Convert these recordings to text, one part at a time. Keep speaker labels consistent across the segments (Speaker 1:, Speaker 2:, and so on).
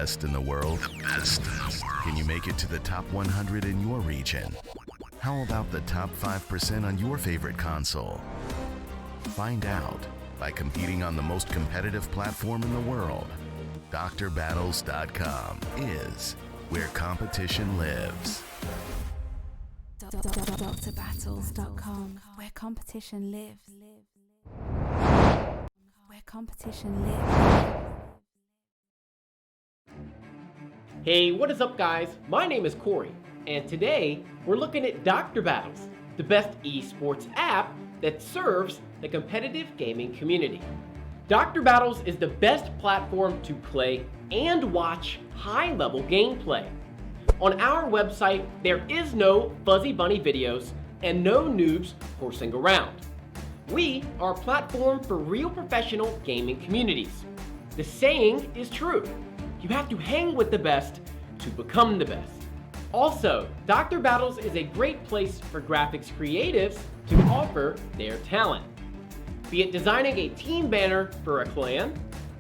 Speaker 1: best in the world? The best in the world. Can you make it to the top 100 in your region? How about the top 5% on your favorite console? Find out by competing on the most competitive platform in the world. DrBattles.com is where competition lives.
Speaker 2: DrBattles.com, where competition lives. Where competition lives.
Speaker 3: Hey, what is up, guys? My name is Corey, and today we're looking at Dr. Battles, the best esports app that serves the competitive gaming community. Dr. Battles is the best platform to play and watch high-level gameplay. On our website, there is no fuzzy bunny videos and no noobs horsing around. We are a platform for real professional gaming communities. The saying is true. You have to hang with the best to become the best. Also, Dr. Battles is a great place for graphics creatives to offer their talent. Be it designing a team banner for a clan,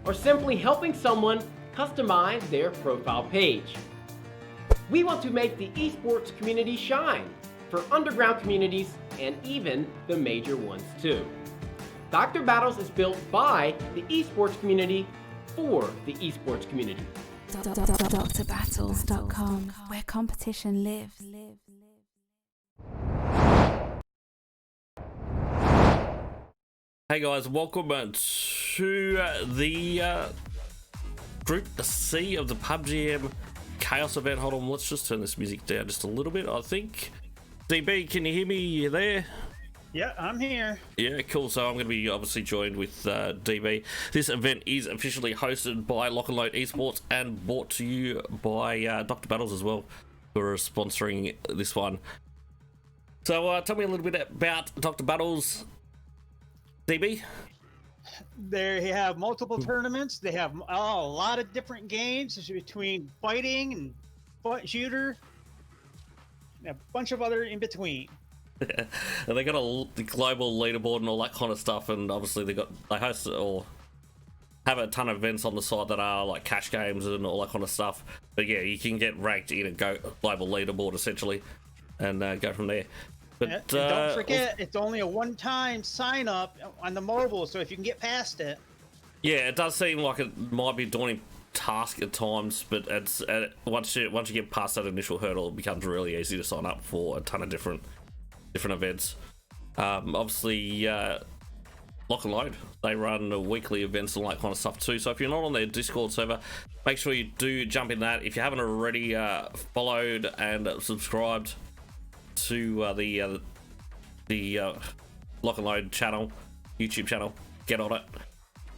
Speaker 3: or simply helping someone customize their profile page. We want to make the esports community shine for underground communities and even the major ones too. Dr. Battles is built by the esports community for the esports community.
Speaker 2: DrBattles.com, where competition lives.
Speaker 4: Hey guys, welcome to the Group C of the Pubg Chaos event. Hold on, let's just turn this music down just a little bit, I think. DB, can you hear me? You there?
Speaker 5: Yeah, I'm here.
Speaker 4: Yeah, cool. So I'm going to be obviously joined with DB. This event is officially hosted by LOCK&LOAD Esports and brought to you by Dr. Battles as well, who are sponsoring this one. So tell me a little bit about Dr. Battles, DB.
Speaker 5: They have multiple tournaments. They have a lot of different games between fighting and shooter, and a bunch of other in between.
Speaker 4: And they got the global leaderboard and all that kind of stuff, and obviously they host or have a ton of events on the side that are like cash games and all that kind of stuff. But yeah, you can get ranked in a global leaderboard essentially, and go from there. But
Speaker 5: And don't forget, it's only a one-time sign up on the mobile, so if you can get past it.
Speaker 4: Yeah, it does seem like it might be a daunting task at times, but it's once you get past that initial hurdle, it becomes really easy to sign up for a ton of different events. Obviously, LOCK&LOAD, they run weekly events and all that kind of stuff too. So if you're not on their Discord server, make sure you do jump in that. If you haven't already followed and subscribed to the LOCK&LOAD channel, YouTube channel, get on it.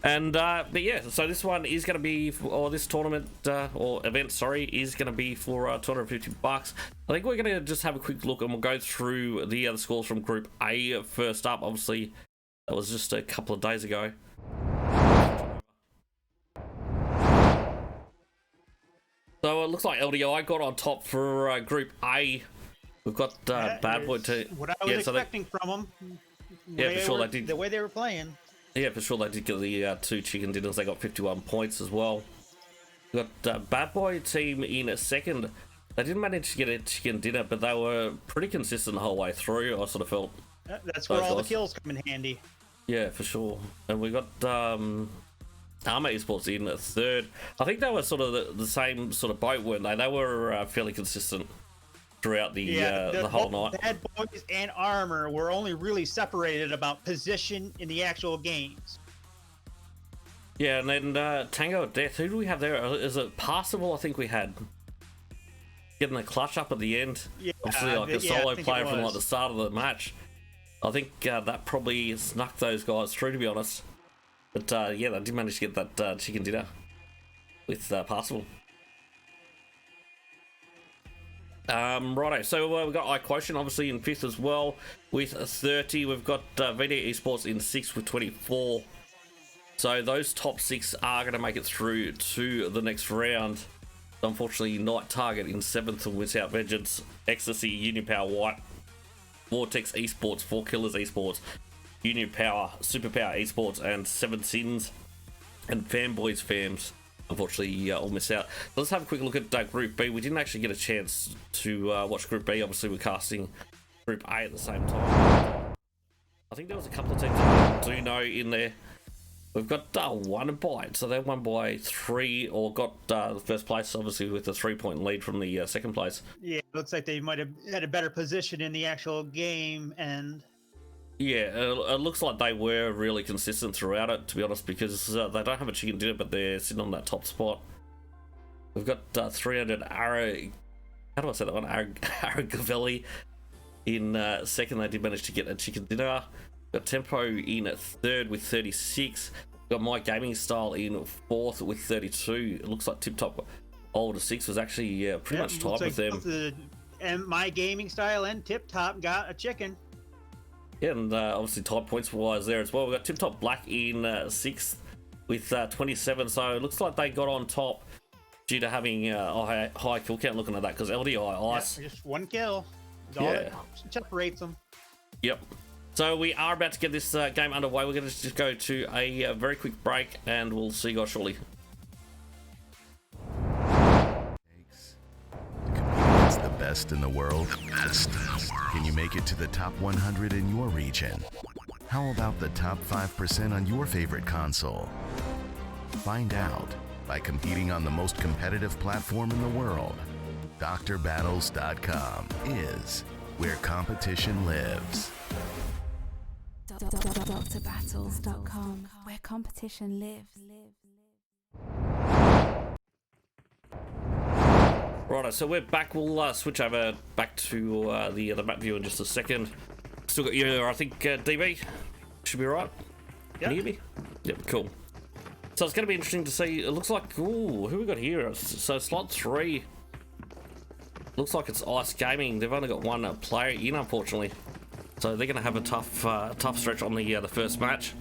Speaker 4: And but yeah, so this one is going to be, or this tournament or event, sorry, is going to be for $250. I think we're going to just have a quick look and we'll go through the other scores from Group A first up. Obviously, that was just a couple of days ago. So it looks like LDI got on top for Group A. We've got Bad Boy team.
Speaker 5: What I was expecting from them.
Speaker 4: Yeah, for sure they did.
Speaker 5: The way they were playing.
Speaker 4: Yeah, for sure they did get the 2 chicken dinners. They got 51 points as well. We got Bad Boy team in a second. They didn't manage to get a chicken dinner, but they were pretty consistent the whole way through. I sort of felt
Speaker 5: that's where all the kills come in handy.
Speaker 4: Yeah, for sure. And we got Arma Esports in a third. I think they were sort of the same sort of boat, weren't they? They were fairly consistent throughout the whole night.
Speaker 5: Bad Boys and Armor were only really separated about position in the actual games.
Speaker 4: Yeah, and then Tango of Death. Who do we have there? Is it Passable? I think we had getting the clutch up at the end. Yeah, obviously like a solo player from like the start of the match. I think that probably snuck those guys through, to be honest. But yeah, they did manage to get that chicken dinner with Passable. Righto, so we've got iQuotient obviously in 5th as well with 30. We've got VD Esports in 6th with 24. So those top 6 are going to make it through to the next round. Unfortunately, Night Target in 7th and Without Vengeance, Ecstasy, Union Power White, Vortex Esports, 4 Killers Esports, Union Power, Superpower Esports, and 7 Sins and Fanboys Fams unfortunately all miss out. Let's have a quick look at Group B. We didn't actually get a chance to watch Group B. Obviously, we're casting Group A at the same time. I think there was a couple of teams that I do know in there. We've got one bite, so they won by 3, or got the first place, obviously, with a 3-point lead from the second place.
Speaker 5: Yeah, it looks like they might have had a better position in the actual game, and
Speaker 4: yeah, it looks like they were really consistent throughout it, to be honest, because they don't have a chicken dinner, but they're sitting on that top spot. We've got 300 how do I say that one? Aragavelli in second. They did manage to get a chicken dinner. Got Tempo in at third with 36. Got My Gaming Style in fourth with 32. It looks like Tip Top Older 6 was actually pretty much tied with them.
Speaker 5: And My Gaming Style and Tip Top got a chicken.
Speaker 4: Yeah, and obviously tied points wise there as well. We've got Tip Top Black in sixth with 27. So it looks like they got on top due to having a high kill count. Looking at that, because LDI Ice,
Speaker 5: just one kill. All that separates them.
Speaker 4: Yep. So we are about to get this game underway. We're going to just go to a very quick break, and we'll see you guys shortly.
Speaker 1: To compete against the best in the world? The best in the world. Can you make it to the top 100 in your region? How about the top 5% on your favorite console? Find out by competing on the most competitive platform in the world. DrBattles.com is where competition lives.
Speaker 2: DrBattles.com, where competition lives.
Speaker 4: Righto, so we're back. We'll switch over back to the map view in just a second. Still got you, I think, DB. Should be right. Can you hear me? Yep, cool. So it's going to be interesting to see. It looks like, ooh, who we got here? So slot 3. Looks like it's Ice Gaming. They've only got one player in, unfortunately. So they're going to have a tough stretch on the first match.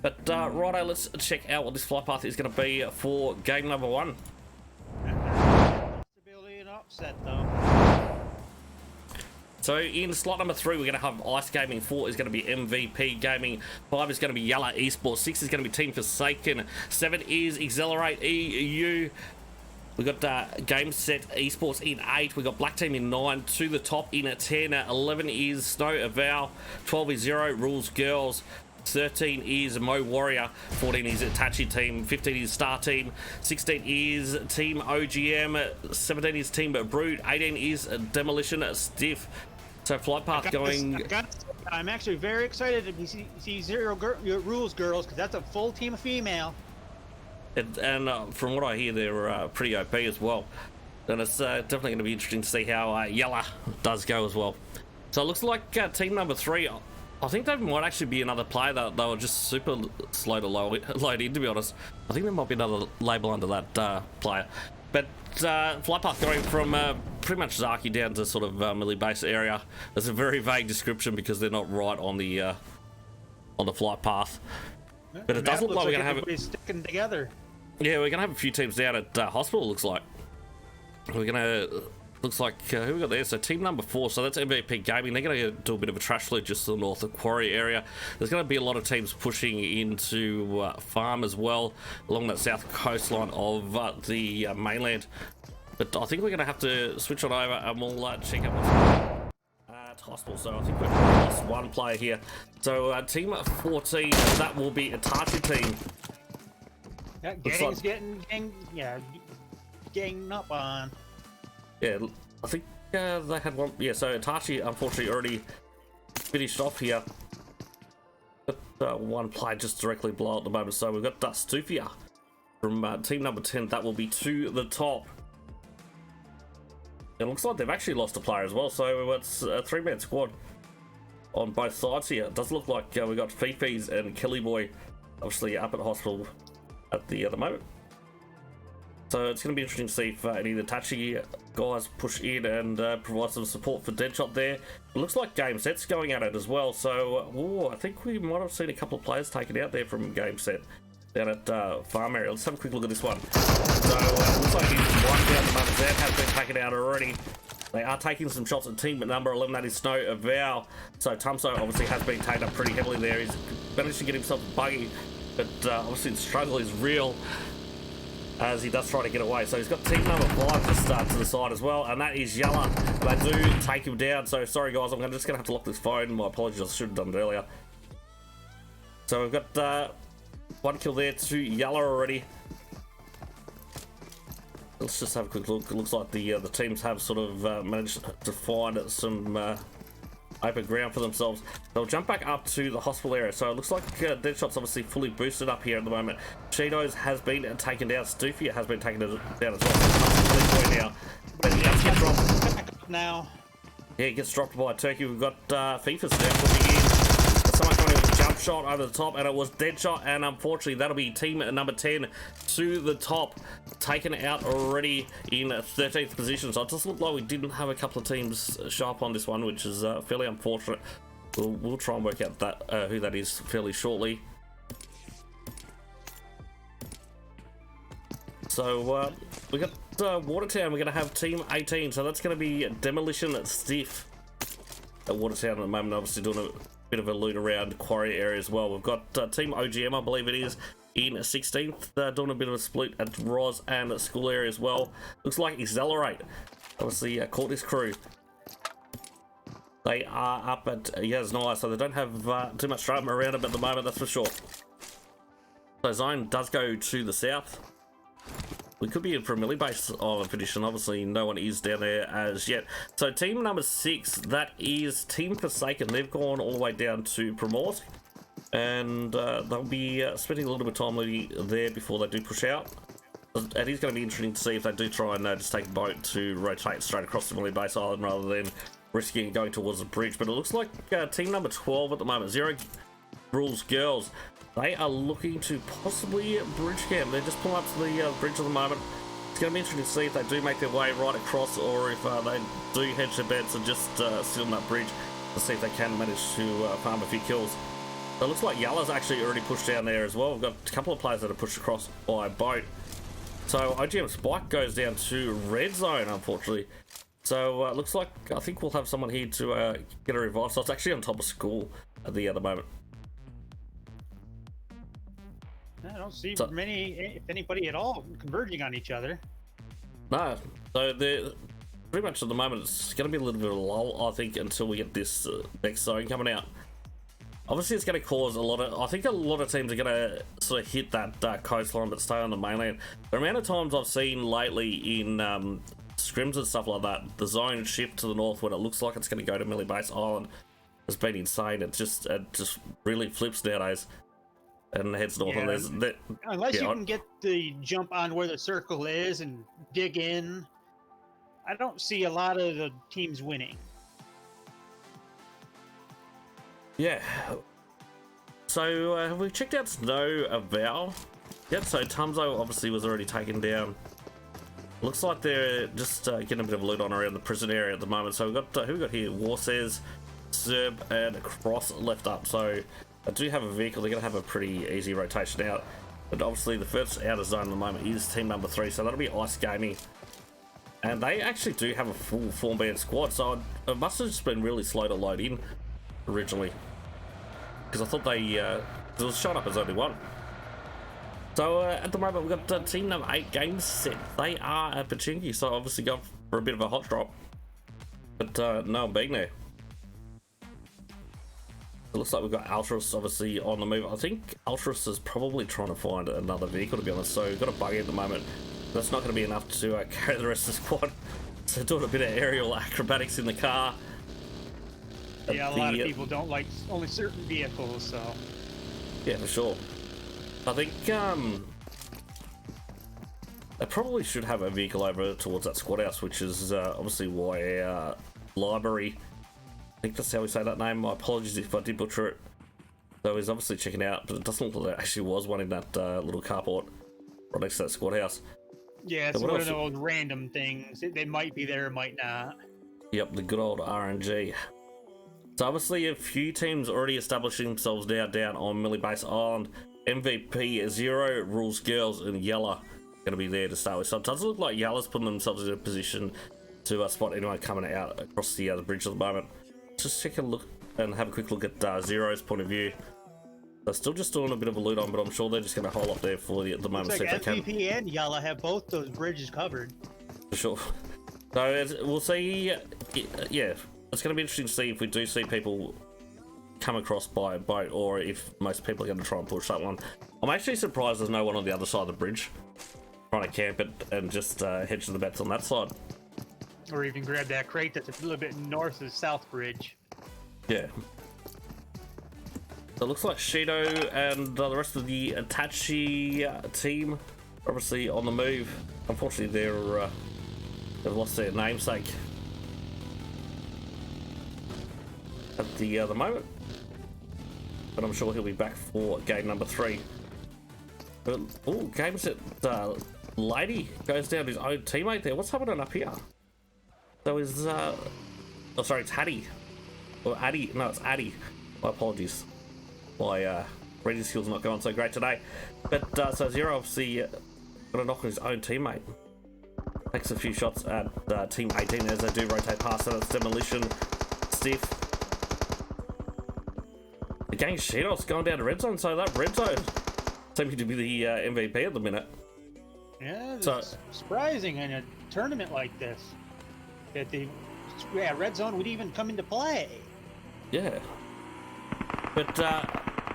Speaker 4: But righto, let's check out what this flight path is going to be for game number 1.
Speaker 5: Possibility an upset though.
Speaker 4: So in slot number 3, we're going to have Ice Gaming. 4 is going to be MVP Gaming. 5 is going to be Yalla Esports. 6 is going to be Team Forsaken. 7 is Accelerate EU. We got GAMESET Esports in 8. We got Black Team in 9. To the top in at 10. 11 is Snow AVAU. 12 is Zero Rules Girls. 13 is Mo Warrior. 14 is Itachi Team. 15 is Star Team. 16 is Team OGM. 17 is Team Brood. 18 is Demolition Stiff. So flight path going.
Speaker 5: I'm actually very excited to see Zero Rules Girls, because that's a full team of female.
Speaker 4: And from what I hear, they're pretty OP as well. And it's definitely going to be interesting to see how Yalla does go as well. So it looks like team number 3, I think they might actually be another player that they were just super slow to load in, to be honest. I think there might be another label under that player. But flight path going from pretty much Zaki down to sort of Millie base area. It's a very vague description because they're not right on the flight path. But it does look like we're going to have it
Speaker 5: sticking together.
Speaker 4: Yeah, we're going to have a few teams down at hospital, looks like. We're going to... Looks like... who we got there? So team number 4, so that's MVP Gaming. They're going to do a bit of a trash loot just to the north of Quarry area. There's going to be a lot of teams pushing into Farm as well, along that south coastline of the mainland. But I think we're going to have to switch on over and we'll check out what's happening at hospital. So I think we've lost one player here. So team 14, that will be Itachi Team.
Speaker 5: Yeah, gang's getting up on.
Speaker 4: Yeah, I think they had one. Yeah, so Itachi unfortunately already finished off here. Got one play just directly below at the moment. So we've got Stufia from team number 10. That will be to the top. It looks like they've actually lost a player as well. So it's a 3-man squad on both sides here. It does look like we got Fifi's and Kelly Boy obviously up at hospital at the moment. So it's going to be interesting to see if any of the touchy guys push in and provide some support for Deadshot there. It looks like GAMESET's going at it as well. So I think we might have seen a couple of players taken out there from GAMESET down at Farm area. Let's have a quick look at this one. So it looks like he's one down the moment. That has been taken out already. They are taking some shots at team number 11, that is Snow AVAU. So Tumso obviously has been taken up pretty heavily there. He's managed to get himself a buggy, but obviously the struggle is real. as he does try to get away. So he's got team number 5 to start to the side as well, and that is Yalla. They do take him down. So sorry guys, I'm just gonna have to lock this phone. My apologies, I should have done it earlier. So we've got 1 kill there to Yalla already. Let's just have a quick look. It looks like the teams have sort of managed to find some open ground for themselves. They'll jump back up to the hospital area. So it looks like Deadshot's obviously fully boosted up here at the moment. Cheetos has been taken down. Stufia has been taken down as well. Now, but he does get dropped
Speaker 5: now.
Speaker 4: Yeah, he gets dropped by a turkey. We've got FIFA's now pushing in. Someone coming in with a jump shot over the top, and it was Deadshot, and unfortunately that'll be team number 10 to the top, taken out already in 13th position. So it just looked like we didn't have a couple of teams sharp on this one, which is fairly unfortunate. We'll try and work out that who that is fairly shortly. So we got Watertown. We're going to have team 18, so that's going to be Demolition Stiff at Watertown at the moment, obviously doing a bit of a loot around quarry area as well. We've got team OGM, I believe it is, in 16th, doing a bit of a split at Roz and school area as well. Looks like Accelerate obviously caught this crew. They are up at Yasnaya, so they don't have too much drama around them at the moment, that's for sure. So Zone does go to the south. We could be in for a melee base island position. Obviously, no one is down there as yet. So, team number 6, that is Team Forsaken. They've gone all the way down to Primorsk, and they'll be spending a little bit of time living there before they do push out. It is going to be interesting to see if they do try and just take a boat to rotate straight across the melee base island rather than risking going towards the bridge. But it looks like team number 12 at the moment, Zero Rules Girls. They are looking to possibly bridge camp. They're just pulling up to the bridge at the moment. It's going to be interesting to see if they do make their way right across, or if they do hedge their bets and just sit on that bridge to see if they can manage to farm a few kills. So it looks like Yalla's actually already pushed down there as well. We've got a couple of players that are pushed across by boat. So OGM Spike goes down to red zone, unfortunately. So it looks like I think we'll have someone here to get a revive. So it's actually on top of school at the other moment.
Speaker 5: I don't see many, if anybody at all, converging on each other.
Speaker 4: No, so they're pretty much at the moment it's going to be a little bit of a lull, I think, until we get this next zone coming out. Obviously, it's going to cause a lot of. I think a lot of teams are going to sort of hit that coastline but stay on the mainland. The amount of times I've seen lately in scrims and stuff like that, the zone shift to the north when it looks like it's going to go to Millie Base Island has been insane. It just really flips nowadays. And heads north,
Speaker 5: yeah,
Speaker 4: and there's
Speaker 5: unless you can get the jump on where the circle is and dig in, I don't see a lot of the teams winning.
Speaker 4: Yeah. So have we checked out no AVAU? Yep. So Tumzo obviously was already taken down. Looks like they're just getting a bit of loot on around the prison area at the moment. So we've got who we got here? War says, Serb, and Cross left up. So I do have a vehicle. They're going to have a pretty easy rotation out. But obviously the first outer zone at the moment is team number 3. So that'll be Ice Gaming. And they actually do have a full four-man squad. So it must have just been really slow to load in originally. Because I thought it was shot up as only one. So at the moment we've got team number 8, GAMESET. They are at Pachinki. So obviously going for a bit of a hot drop. But no one being there. It looks like we've got Altruis obviously on the move. I think Altruis is probably trying to find another vehicle, to be honest. So we've got a buggy at the moment. That's not going to be enough to carry the rest of the squad. So doing a bit of aerial acrobatics in the car.
Speaker 5: Yeah, a lot of people don't like only certain vehicles, so.
Speaker 4: Yeah, for sure. I think they probably should have a vehicle over towards that squad house, which is obviously why our library, I think that's how we say that name. My apologies if I did butcher it. So he's obviously checking out, but it doesn't look like there actually was one in that little carport right next to that squad house.
Speaker 5: Yeah, it's one of those random things. They might be there, might not.
Speaker 4: Yep, the good old RNG. So obviously a few teams already establishing themselves now down on Millie Base Island. MVP, Zero, Rules Girls, and Yalla going to be there to start with. So it does look like Yalla's putting themselves in a position to spot anyone coming out across the bridge at the moment. Just take a look and have a quick look at Zero's point of view. They're still just doing a bit of a loot on, but I'm sure they're just going to hold up there for the moment.
Speaker 5: Looks
Speaker 4: See
Speaker 5: like
Speaker 4: if they can.
Speaker 5: MVP and Yalla have both those bridges covered.
Speaker 4: For sure. So we'll see. Yeah, it's going to be interesting to see if we do see people come across by boat, or if most people are going to try and push that one. I'm actually surprised there's no one on the other side of the bridge trying to camp it and just hedge the bets on that side.
Speaker 5: Or even grab that crate that's a little bit north of the south bridge.
Speaker 4: Yeah. So it looks like Shido and the rest of the Itachi team are obviously on the move. Unfortunately, they've lost their namesake at the moment, but I'm sure he'll be back for game number 3. But oh, GAMESET lady goes down to his own teammate there. What's happening up here? So is oh sorry, it's Hattie or Addy. No, it's Addy. My apologies. My reading skills not going so great today. But so Zero obviously got a knock on his own teammate. Takes a few shots at Team 18 as they do rotate past. So that's Demolition, Stiff. The gang Shadow's going down to red zone, so that red zone seems to be the MVP at the minute.
Speaker 5: Yeah, it's
Speaker 4: So-
Speaker 5: surprising in a tournament like this that the red zone would even come into play.
Speaker 4: Yeah. But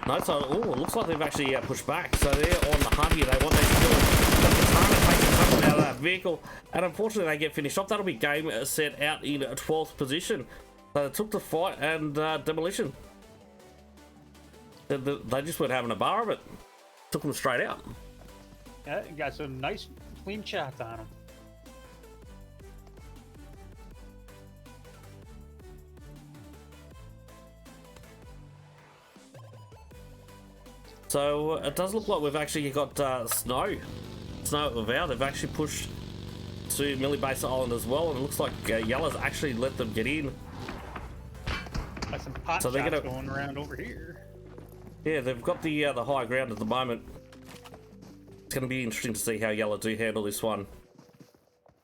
Speaker 4: no, so it looks like they've actually pushed back. So they're on the hunt here. They want their kill. But the target takes a couple out of that vehicle, and unfortunately they get finished off. That'll be GAMESET out in 12th position. So they took the fight, and Demolition. They just weren't having a bar of it. Took them straight out.
Speaker 5: Yeah, got some nice clean shots on them.
Speaker 4: So it does look like we've actually got Snow at AVAU. They've actually pushed to Millie Base Island as well, and it looks like Yalla's actually let them get in.
Speaker 5: Got some pot
Speaker 4: So they're
Speaker 5: shots
Speaker 4: gonna-
Speaker 5: going around over here.
Speaker 4: Yeah, they've got the high ground at the moment. It's going to be interesting to see how Yalla do handle this one.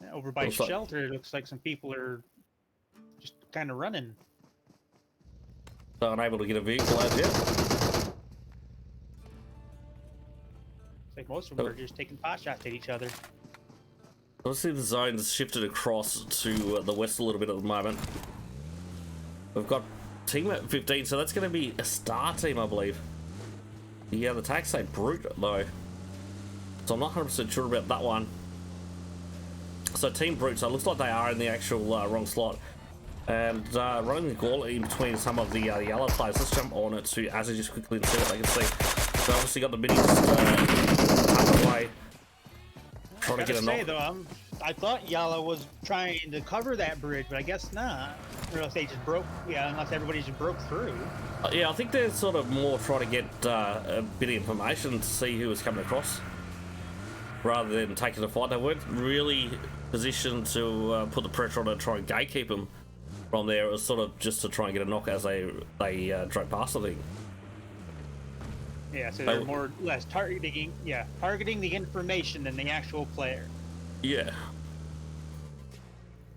Speaker 5: Yeah, over by
Speaker 4: Looks like-
Speaker 5: shelter, it looks like some people are just kind of running.
Speaker 4: So unable to get a vehicle as yet.
Speaker 5: It's like most of them are just taking pot shots at each other.
Speaker 4: Obviously the zone's shifted across to the west a little bit at the moment. We've got team at 15, so that's going to be a star team, I believe. Yeah, the tags say Brute though, so I'm not 100% sure about that one. So Team Brute, so it looks like they are in the actual wrong slot. And running the gauntlet in between some of the yellow players. Let's jump on it to Azzy just quickly and see what they can see. So obviously got the minis tucked away. Trying to get a knock.
Speaker 5: Though, I thought Yalla was trying to cover that bridge, but I guess not. Or unless they just broke, unless everybody just broke through.
Speaker 4: Yeah, I think they're sort of more trying to get a bit of information to see who was coming across, rather than taking a fight. They weren't really positioned to put the pressure on and try and gatekeep them from there. It was sort of just to try and get a knock as they drove past, I think.
Speaker 5: Yeah, so they're more or less targeting the information than the actual player.
Speaker 4: Yeah.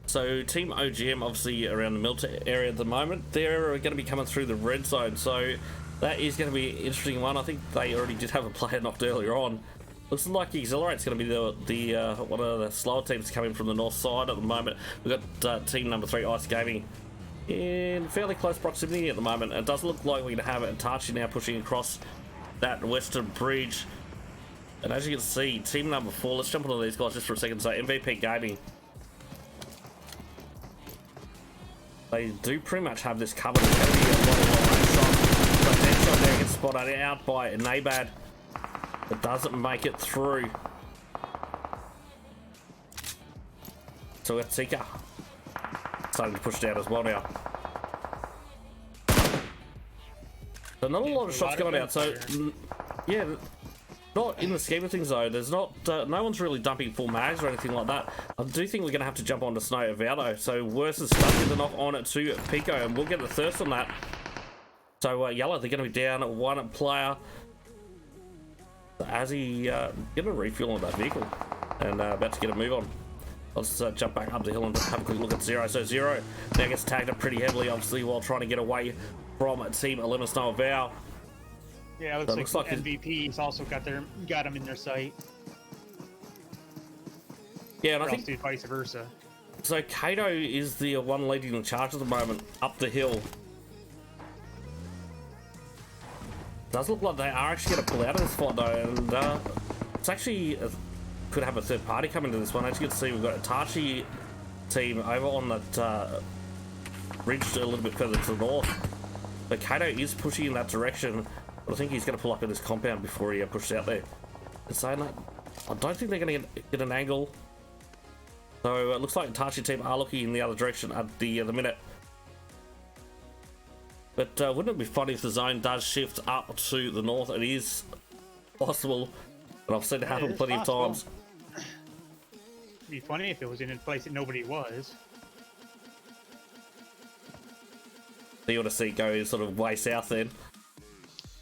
Speaker 4: So Team OGM obviously around the Milton area at the moment. They're going to be coming through the red zone, so that is going to be an interesting one. I think they already did have a player knocked earlier on. Looks like Exhilarate's going to be the one of the slower teams coming from the north side at the moment. We've got team number 3, Ice Gaming, in fairly close proximity at the moment. It does look like we're going to have Itachi now pushing across that western bridge. And as you can see, team number 4, let's jump onto these guys just for a second. So MVP Gaming, they do pretty much have this covered. It's going to be a lot of long-range shots. But Deadshot there gets spotted out by Nabad. It doesn't make it through. So we got Seeker starting to push down as well now. So not a lot of shots going out. So yeah, not in the scheme of things though. There's not no one's really dumping full mags or anything like that. I do think we're going to have to jump onto Snow AVAU though. So Worse is stuck in the knock on it to Pico, and we'll get the thirst on that. So Yalla, they're going to be down 1 player. As he get a refuel on that vehicle and about to get a move on. Let's jump back up the hill and have a quick look at Zero. So Zero now gets tagged up pretty heavily, obviously, while trying to get away from Team 11 Snow AVAU.
Speaker 5: Yeah, it looks like MVP's also got them in their sight.
Speaker 4: Yeah, and I
Speaker 5: Or
Speaker 4: think
Speaker 5: else do vice versa.
Speaker 4: so. Kato is the one leading the charge at the moment up the hill. Does look like they are actually going to pull out of this fight though, and it's actually could have a third party come into this one. As you can see, we've got a Tachi team over on that ridge a little bit further to the north. But Kato is pushing in that direction. But I think he's going to pull up in this compound before he pushes out there. And saying that, I don't think they're going to get an angle. So it looks like the Tachi team are looking in the other direction at the minute. But wouldn't it be funny if the zone does shift up to the north? It is possible, and I've seen it happen plenty of times.
Speaker 5: It'd be funny if it was in a place that nobody was.
Speaker 4: So you want to see it go sort of way south then?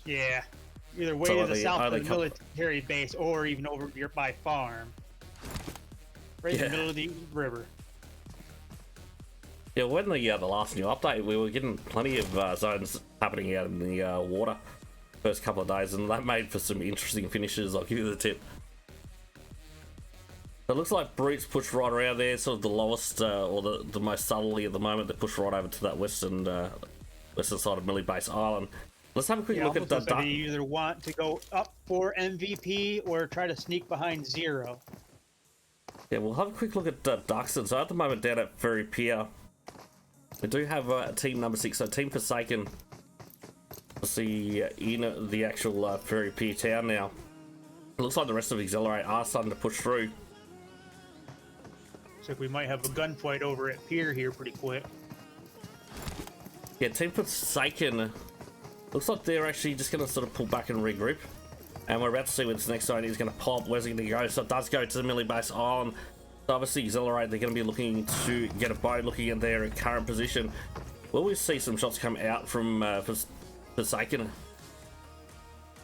Speaker 5: Yeah, either way to the south of the military base, or even over nearby farm, right in the middle of the river.
Speaker 4: Yeah, when the last new update, we were getting plenty of zones happening out in the water first couple of days, and that made for some interesting finishes. I'll give you the tip. So it looks like Brute's pushed right around there, sort of the lowest or the most subtly at the moment. They pushed right over to that western side of Millie Base Island. Let's have a quick look at the duck.
Speaker 5: You either want to go up for MVP or try to sneak behind Zero.
Speaker 4: Yeah, we'll have a quick look at Duxton. So at the moment down at Ferry Pier, we do have team number 6, so Team Forsaken. See in the actual Ferry Pier town now. It looks like the rest of Accelerate are starting to push through.
Speaker 5: Looks like we might have a gunfight over at Pier here pretty quick.
Speaker 4: Yeah, Team Forsaken looks like they're actually just going to sort of pull back and regroup. And we're about to see where this next zone is going to pop. Where's it going to go? So it does go to the Millie Base Island. So obviously Accelerate, they're going to be looking to get a boat, looking at their current position. Will we see some shots come out from Forsaken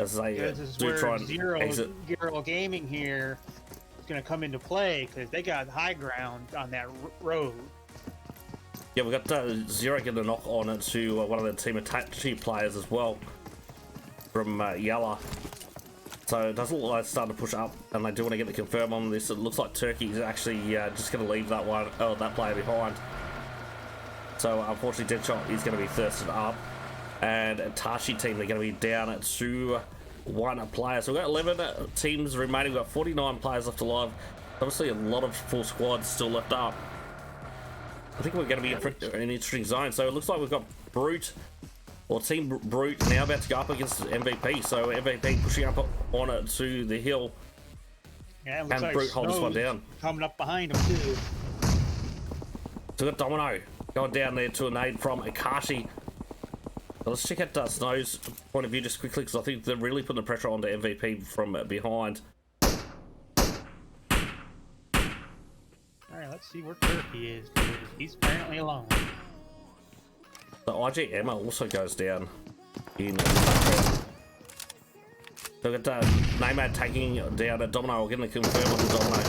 Speaker 4: as they do try and exit?
Speaker 5: Zero Gaming here is going to come into play because they got high ground on that road.
Speaker 4: Yeah, we've got Zero getting a knock on it to one of the Team Itachi players as well from Yalla. So it doesn't look like it's starting to push up, and they do want to get the confirm on this. It looks like Turkey is actually just going to leave that that player behind. So unfortunately, Deadshot is going to be thirsted up, and Tachi team, they're going to be down to 1 player. So we've got 11 teams remaining. We've got 49 players left alive. Obviously, a lot of full squads still left up. I think we're going to be in for an interesting zone. So it looks like we've got Brute, or Team Brute, now about to go up against MVP. So MVP pushing up on it to the hill.
Speaker 5: Yeah, it looks
Speaker 4: and
Speaker 5: like
Speaker 4: Brute holds this one down.
Speaker 5: Coming up behind him too.
Speaker 4: So we've got Domino going down there to a nade from Akashi. So let's check out Snow's point of view just quickly, because I think they're really putting the pressure onto MVP from behind.
Speaker 5: Alright, let's see where Turkey is, because he's apparently alone.
Speaker 4: So IG Emma also goes down in the background. So we've got Namad taking down a Domino, or getting a confirm on the Domino.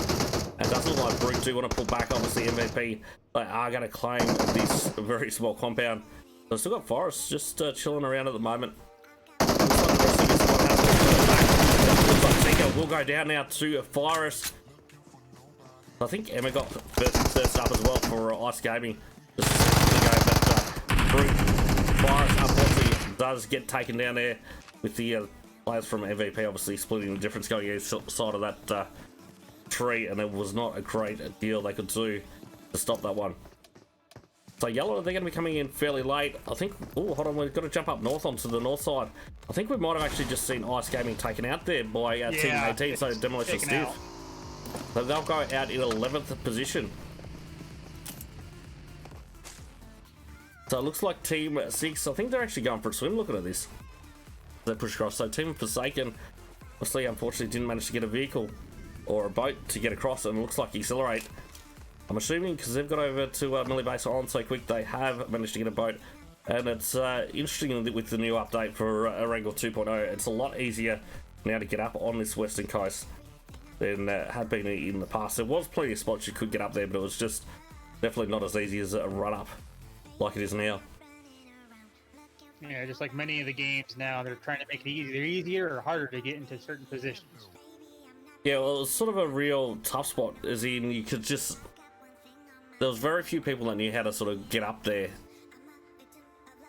Speaker 4: And it does look like Brute do want to pull back. Obviously MVP, they are going to claim this very small compound. So we've still got Forest just chilling around at the moment. Looks like the rest of this one has to pull back. Looks like Tika will go down now to Forest. I think Emma got first up as well for Ice Gaming. Just a second ago, but Brute, Forest unfortunately does get taken down there with the players from MVP obviously splitting the difference, going inside of that tree, and it was not a great deal they could do to stop that one. So Yellow, they're going to be coming in fairly late. I think, oh, hold on, we've got to jump up north onto the north side. I think we might have actually just seen Ice Gaming taken out there by Team 18, so Demolition Stiff. So they'll go out in 11th position. So it looks like Team 6, I think they're actually going for a swim looking at this. They push across. So Team Forsaken, obviously, unfortunately, didn't manage to get a vehicle or a boat to get across, and it looks like Accelerate, I'm assuming, because they've got over to Millie Base Island so quick, they have managed to get a boat. And it's interesting with the new update for ERANGLE 2.0, it's a lot easier now to get up on this western coast than had been in the past. There was plenty of spots you could get up there, but it was just definitely not as easy as a run up like it is now.
Speaker 5: Yeah, just like many of the games now, they're trying to make it easier or harder to get into certain positions.
Speaker 4: Yeah, well, it was sort of a real tough spot, as in you could just... There was very few people that knew how to sort of get up there.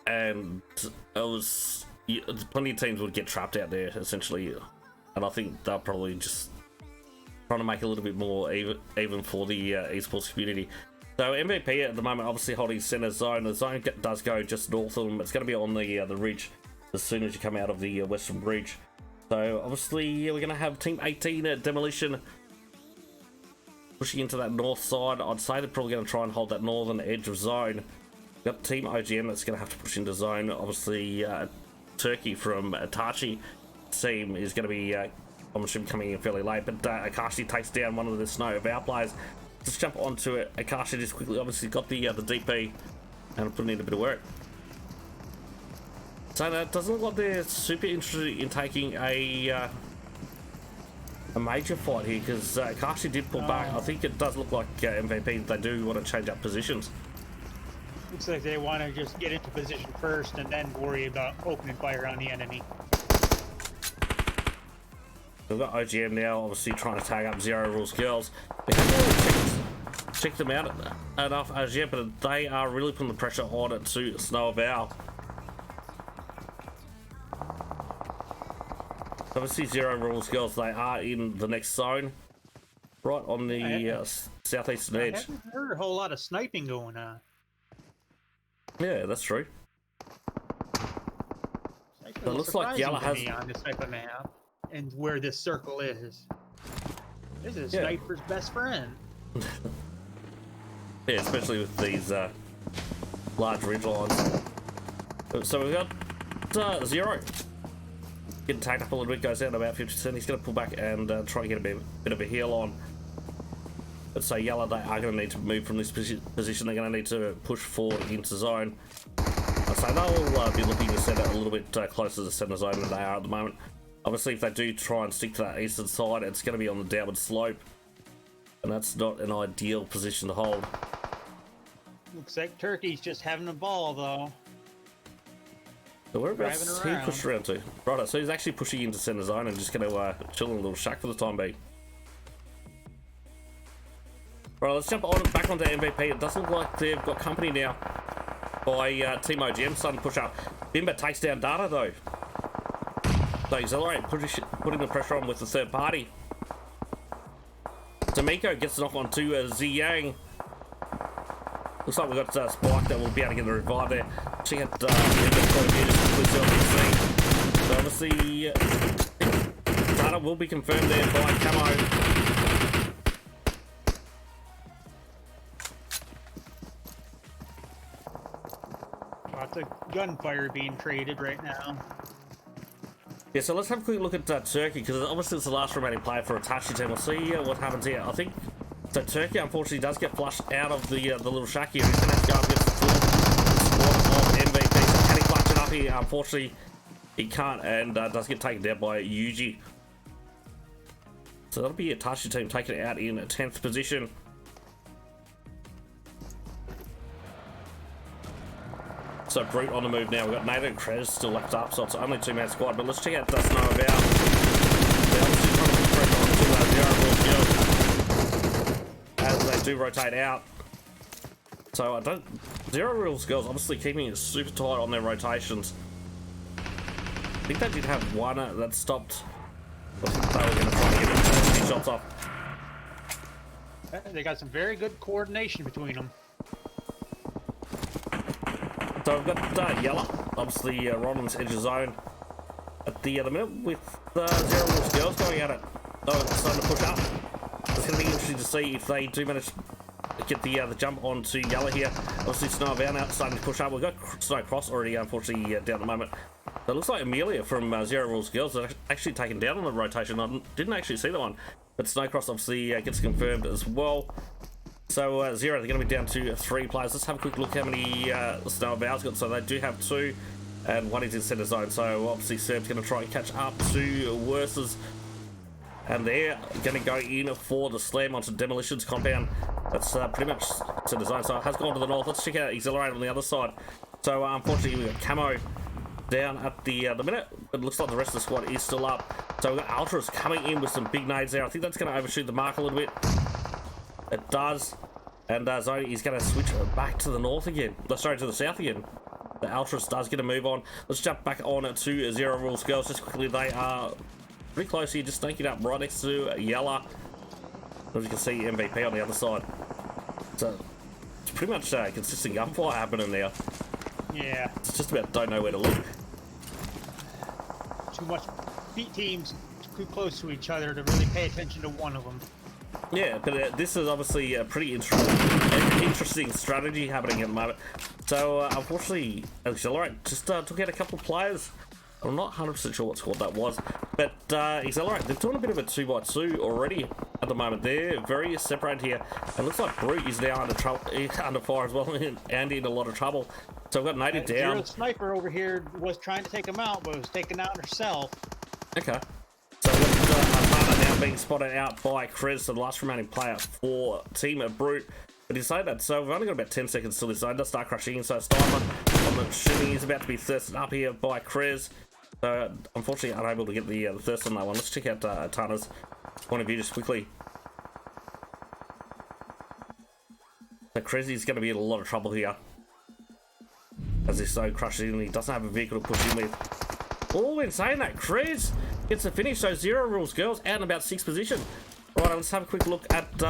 Speaker 4: And it was... Plenty of teams would get trapped out there, essentially. And I think they're probably just trying to make it a little bit more even for the esports community. So MVP at the moment, obviously holding center zone. The zone does go just north of them. It's going to be on the ridge as soon as you come out of the western bridge. So obviously we're going to have Team 18 at Demolition pushing into that north side. I'd say they're probably going to try and hold that northern edge of zone. We've got Team OGM that's going to have to push into zone. Obviously Turkey from Itachi team is going to be, I'm assuming, coming in fairly late. But Akashi takes down one of the Snow of our players. Let's jump onto it. Akashi just quickly, obviously got the DP and putting in a bit of work. So it doesn't look like they're super interested in taking a major fight here, because Akashi did pull back. I think it does look like MVP, they do want to change up positions.
Speaker 5: Looks like they want to just get into position first and then worry about opening fire on the enemy.
Speaker 4: We've got OGM now, obviously trying to tag up Zero Rules Girls. They haven't really checked them out enough as yet, but they are really putting the pressure on it to Snow AVAU. Obviously, Zero Rules Girls, they are in the next zone, right on the southeastern edge.
Speaker 5: I haven't heard a whole lot of sniping going on.
Speaker 4: Yeah, that's true.
Speaker 5: It
Speaker 4: looks like Yalla has
Speaker 5: on this type of map and where this circle is. This is a sniper's best friend.
Speaker 4: Yeah, especially with these large ridge lines. So we've got Zero getting tagged up a little bit, goes down to about 50%. He's going to pull back and try and get a bit of a heal on. But so Yalla, they are going to need to move from this position. They're going to need to push forward into zone. So they'll be looking to set it a little bit closer to center zone than they are at the moment. Obviously, if they do try and stick to that eastern side, it's going to be on the downward slope. And that's not an ideal position to hold.
Speaker 5: Looks like Turkey's just having a ball, though.
Speaker 4: So whereabouts he pushed around to? Right, so he's actually pushing into center zone and just going to chill in a little shack for the time being. Right, let's jump on back onto MVP. It doesn't look like they've got company now by Team OGM starting to push up. Bimba takes down Data though. So Accelerate putting the pressure on with the third party. D'Amico gets an off onto Ziyang. Looks like we've got Spike that will be able to get the revive there. Check out so obviously Data will be confirmed there by Camo.
Speaker 5: Lots of gunfire being traded right now.
Speaker 4: Yeah, so let's have a quick look at Turkey, because obviously it's the last remaining player for a Tashi team. We'll see what happens here. I think so. Turkey unfortunately does get flushed out of the little shack here. He's going to have to go up against the full squad of MVP. So can he clutch it up here? Unfortunately, he can't, and does get taken down by Yuji. So that'll be a Tashi team taking it out in 10th position. So Brute on the move now. We've got Nathan and Krez still left up, so it's only two-man squad. But let's check out Snow AVAU. They're obviously trying to put pressure on Zero Rules Girls as they do rotate out. So Zero Rules Girls obviously keeping it super tight on their rotations. I think they did have one that stopped. I think they were going to try to get a few shots off.
Speaker 5: They got some very good coordination between them.
Speaker 4: So we've got Yalla, obviously right on this edge of zone at the minute with Zero Rules Girls going at it. Oh, it's starting to push up. It's going to be interesting to see if they do manage to get the jump onto Yalla here. Obviously Snow AVAU now starting to push up. We've got Snow Cross already unfortunately down at the moment. So it looks like Amelia from Zero Rules Girls are actually taken down on the rotation. I didn't actually see that one, but Snow Cross obviously gets confirmed as well. So Zero, they're going to be down to 3 players. Let's have a quick look how many Snow AVAU's got. So they do have 2, and 1 is in center zone. So obviously Serb's going to try and catch up to Worses, and they're going to go in for the slam onto Demolition's compound. That's pretty much center zone. So it has gone to the north. Let's check out Exhilarate on the other side. So unfortunately we've got Camo down at the minute. It looks like the rest of the squad is still up. So we've got Ultras coming in with some big nades there. I think that's going to overshoot the mark a little bit. It does. And Zoni is going to switch back to the north again. Sorry, to the south again. The Ultras does get a move on. Let's jump back on to Zero Rules Girls just quickly. They are pretty close here, just sneaking up right next to Yalla. As you can see, MVP on the other side. So it's pretty much consistent gunfire happening now.
Speaker 5: Yeah.
Speaker 4: It's just about don't know where to look.
Speaker 5: Too much beat teams too close to each other to really pay attention to one of them.
Speaker 4: Yeah, but this is obviously a pretty interesting strategy happening at the moment. So unfortunately, Accelerate just took out a couple of players. I'm not 100% sure what squad that was, but Accelerate, they're doing a bit of a 2x2 already at the moment. They're very separated here. It looks like Brute is now under fire as well and in a lot of trouble. So we've got Native down.
Speaker 5: Zero Sniper over here was trying to take him out, but was taken out herself.
Speaker 4: Okay. So we've got Atana now being spotted out by Krez, the last remaining player for Team Brute. But you say that, so we've only got about 10 seconds till this zone does start crushing in. So Stimer on the shooting is about to be thirsted up here by Krez. So unfortunately unable to get the thirst on that one. Let's check out Atana's point of view just quickly. So Krez is going to be in a lot of trouble here. As this zone crushes in, he doesn't have a vehicle to push in with. Oh, when saying that, Krez gets the finish. So Zero Rules Girls out in about 6th position. Right, let's have a quick look at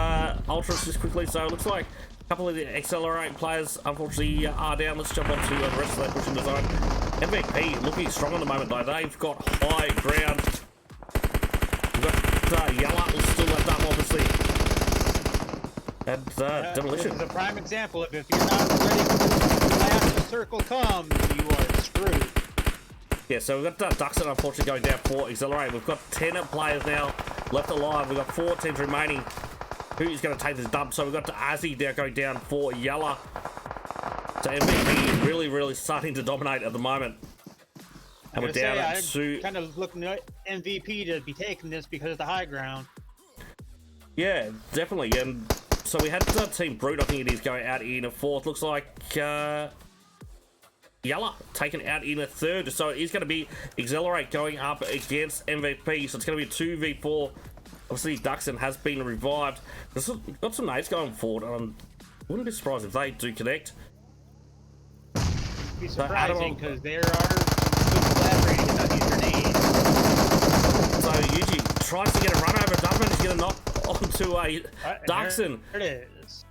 Speaker 4: Ultras just quickly. So it looks like a couple of the Accelerate players unfortunately are down. Let's jump on to the rest of that pushing design. MVP looking strong at the moment though. They've got high ground. We've got Yalla still left up obviously. And Demolition.
Speaker 5: This is a prime example of if you're not ready for the last circle comes, you are screwed.
Speaker 4: Yeah, so we've got Duxton unfortunately going down for Accelerate. We've got 10 players now left alive. We've got 4 teams remaining. Who is going to take this dump? So we've got Azzy now going down for Yalla. So MVP really starting to dominate at the moment. And we're down to...
Speaker 5: kind of looking at MVP to be taking this because of the high ground.
Speaker 4: Yeah, definitely. And so we had Team Brute, I think it is, going out in a 4th. Looks like Yalla taken out in a 3rd. So it is going to be Accelerate going up against MVP. So it's going to be a 2v4. Obviously, Duxton has been revived. We've got some nades going forward. I wouldn't be surprised if they do connect.
Speaker 5: Be surprising because there are good collaborators on these grenades.
Speaker 4: So Yuji tries to get a run over. Doesn't manage to get a knock onto a Duxton.
Speaker 5: There it is.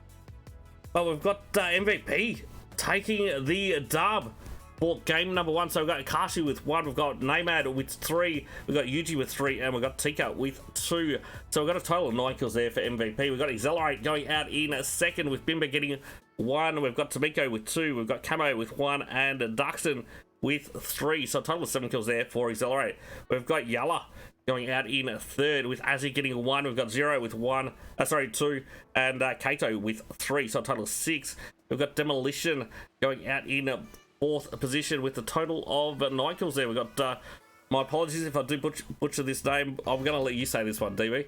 Speaker 4: But we've got MVP taking the dub for game number 1. So we've got Akashi with 1, we've got Namad with 3, we've got Yuji with 3, and we've got Tika with 2. So we've got a total of 9 kills there for MVP. We've got Accelerate going out in a 2nd with Bimba getting 1. We've got Tomiko with 2, we've got Camo with 1, and Duxton with 3. So a total of 7 kills there for Accelerate. We've got Yalla going out in a 3rd with Azzy getting 1. We've got Zero with 2, and Kato with 3. So a total of 6. We've got Demolition going out in a 4th position with a total of 9 kills there. We've got, my apologies if I do butcher this name. I'm going to let you say this one, DB,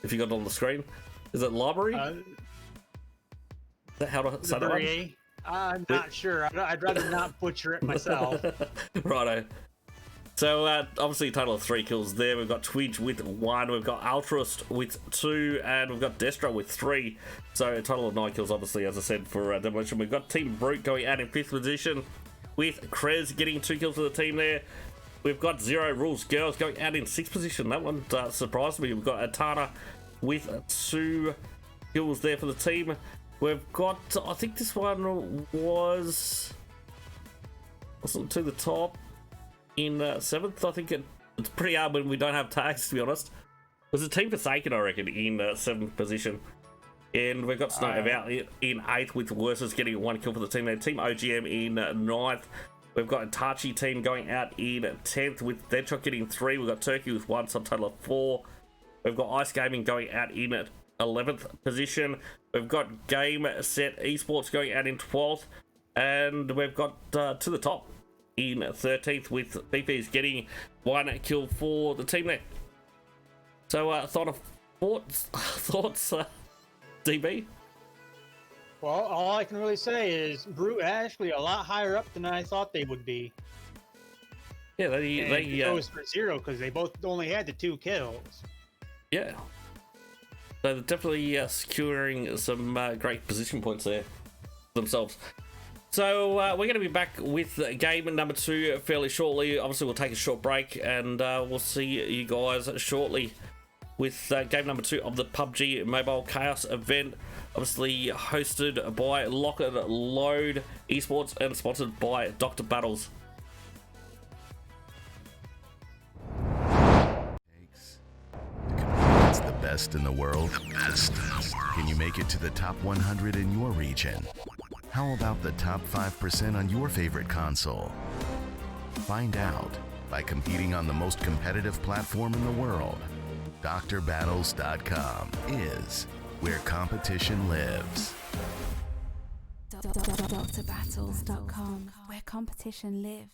Speaker 4: if you got it on the screen. Is it Library? Is that how to say that one?
Speaker 5: I'm not sure. I'd rather not butcher it myself.
Speaker 4: Righto. So obviously a total of 3 kills there. We've got Twitch with 1, we've got Altruist with 2, and we've got Destro with 3. So a total of 9 kills, obviously, as I said, for Demolition. We've got Team Brute going out in 5th position with Krez getting 2 kills for the team there. We've got Zero Rules Girls going out in 6th position. That one surprised me. We've got Atana with 2 kills there for the team. We've got, I think this one wasn't to the top. In 7th, I think it's pretty hard when we don't have tags, to be honest. It was a Team Forsaken, I reckon, in 7th position. And we've got Snow out in 8th with Worses getting 1 kill for the team there. Team OGM in 9th. We've got Itachi team going out in 10th with Deadshot getting 3. We've got Turkey with 1, so a total of 4. We've got Ice Gaming going out in 11th position. We've got GAMESET Esports going out in 12th. And we've got to the top in 13th with BP's getting 1 kill for the team there. So thoughts DB?
Speaker 5: Well, all I can really say is Brute actually a lot higher up than I thought they would be.
Speaker 4: Yeah,
Speaker 5: And it goes for 0 because they both only had the 2 kills.
Speaker 4: yeah. So they're definitely securing some great position points there themselves. So we're going to be back with game number 2 fairly shortly. Obviously, we'll take a short break and we'll see you guys shortly with game number 2 of the PUBG Mobile Chaos event. Obviously hosted by LOCK&LOAD Esports and sponsored by Dr. Battles.
Speaker 1: It's the best in the world. The best in the world. Can you make it to the top 100 in your region? How about the top 5% on your favorite console? Find out by competing on the most competitive platform in the world. DrBattles.com is where competition lives.
Speaker 2: DrBattles.com, where competition lives.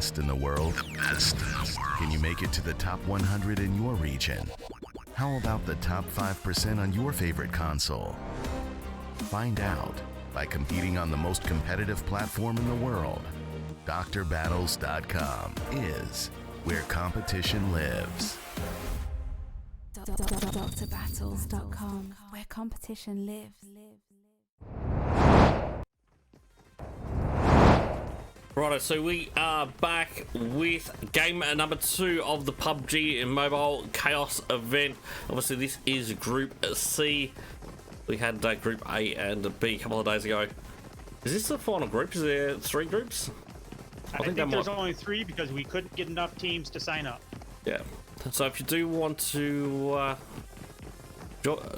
Speaker 1: best in the world? Can you make it to the top 100 in your region? How about the top 5% on your favorite console? Find out by competing on the most competitive platform in the world. DrBattles.com is where competition lives.
Speaker 2: DrBattles.com, where competition lives.
Speaker 4: Righto, so we are back with game number 2 of the PUBG Mobile Chaos event. Obviously, this is Group C. We had Group A and B a couple of days ago. Is this the final group? Is there 3 groups?
Speaker 5: I think there's only 3 because we couldn't get enough teams to sign up.
Speaker 4: Yeah. So if you do want to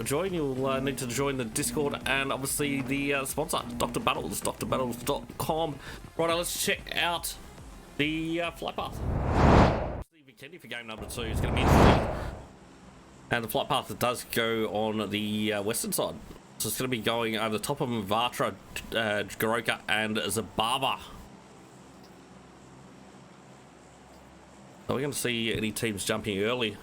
Speaker 4: join, you'll need to join the Discord and obviously the sponsor, Dr. Battles, drbattles.com. Right, let's check out the flight path. Vikendi for game number 2 is going to be interesting. And the flight path that does go on the western side. So it's going to be going over the top of Mavatra, Goroka, and Zababa. Are we going to see any teams jumping early?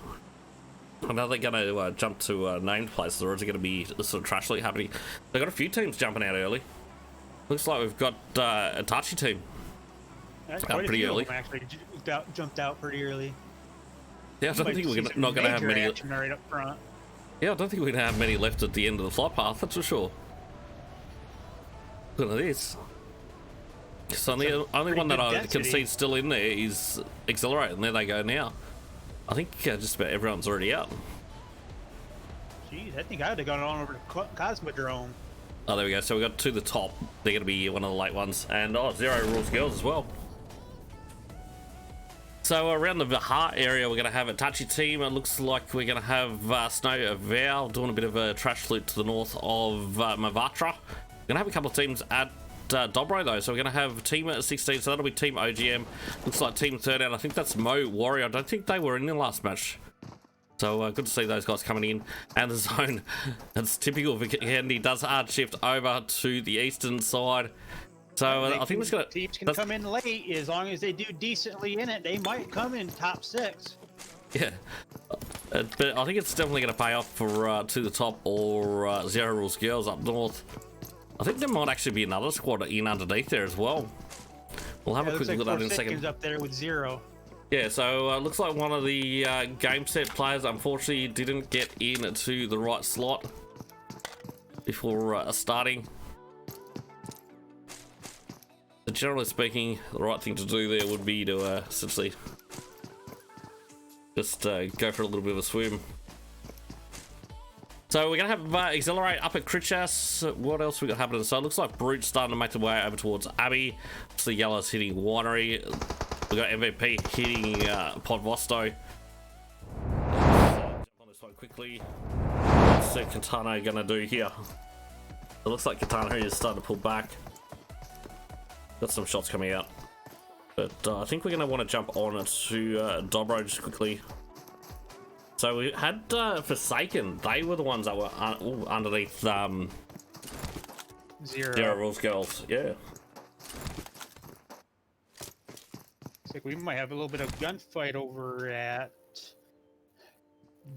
Speaker 4: I know they're going to jump to named places, or is it going to be sort of trash league happening? They've got a few teams jumping out early. Looks like we've got a Tachi team out pretty early.
Speaker 5: Actually jumped out pretty early.
Speaker 4: Yeah, I don't think we're not going to have many.
Speaker 5: Right up front.
Speaker 4: Yeah, I don't think we're going to have many left at the end of the flight path. That's for sure. Look at this. So the only one that I can see still in there is Accelerate, and there they go now. I think just about everyone's already out.
Speaker 5: Jeez, I think I would have gone on over to Cosmodrome.
Speaker 4: Oh, there we go. So we got to the top. They're going to be one of the late ones. And, Zero Rules Girls as well. So around the heart area, we're going to have a Tachi team. It looks like we're going to have Snow AVAU doing a bit of a trash loot to the north of Mavatra. We're going to have a couple of teams at Dobro though, so we're going to have team 16, so that'll be team OGM. Looks like team 13, I think that's Mo Warrior. I don't think they were in the last match, so good to see those guys coming in. And the zone, that's typical. Vikendi does hard shift over to the eastern side, so I think we're just gonna
Speaker 5: teams can come in late as long as they do decently in it. They might come in top 6.
Speaker 4: Yeah, but I think it's definitely going to pay off for to the top or Zero Rules Girls up north. I think there might actually be another squad in underneath there as well. We'll have a quick look at that in a second.
Speaker 5: Up there with 0.
Speaker 4: Yeah, so looks like one of the GAMESET players unfortunately didn't get into the right slot before starting. But generally speaking, the right thing to do there would be to essentially just go for a little bit of a swim. So we're going to have Accelerate up at Critchas. What else we got happening? So it looks like Brute's starting to make the way over towards Abbey. Obviously Yellow's hitting Winery. We got MVP hitting Podvosto. Jump on this one quickly. What's Katana going to do here? It looks like Katana is starting to pull back. Got some shots coming out. But I think we're going to want to jump on to Dobro just quickly. So we had Forsaken. They were the ones that were underneath Zero Rules Girls. Yeah.
Speaker 5: Looks like we might have a little bit of gunfight over at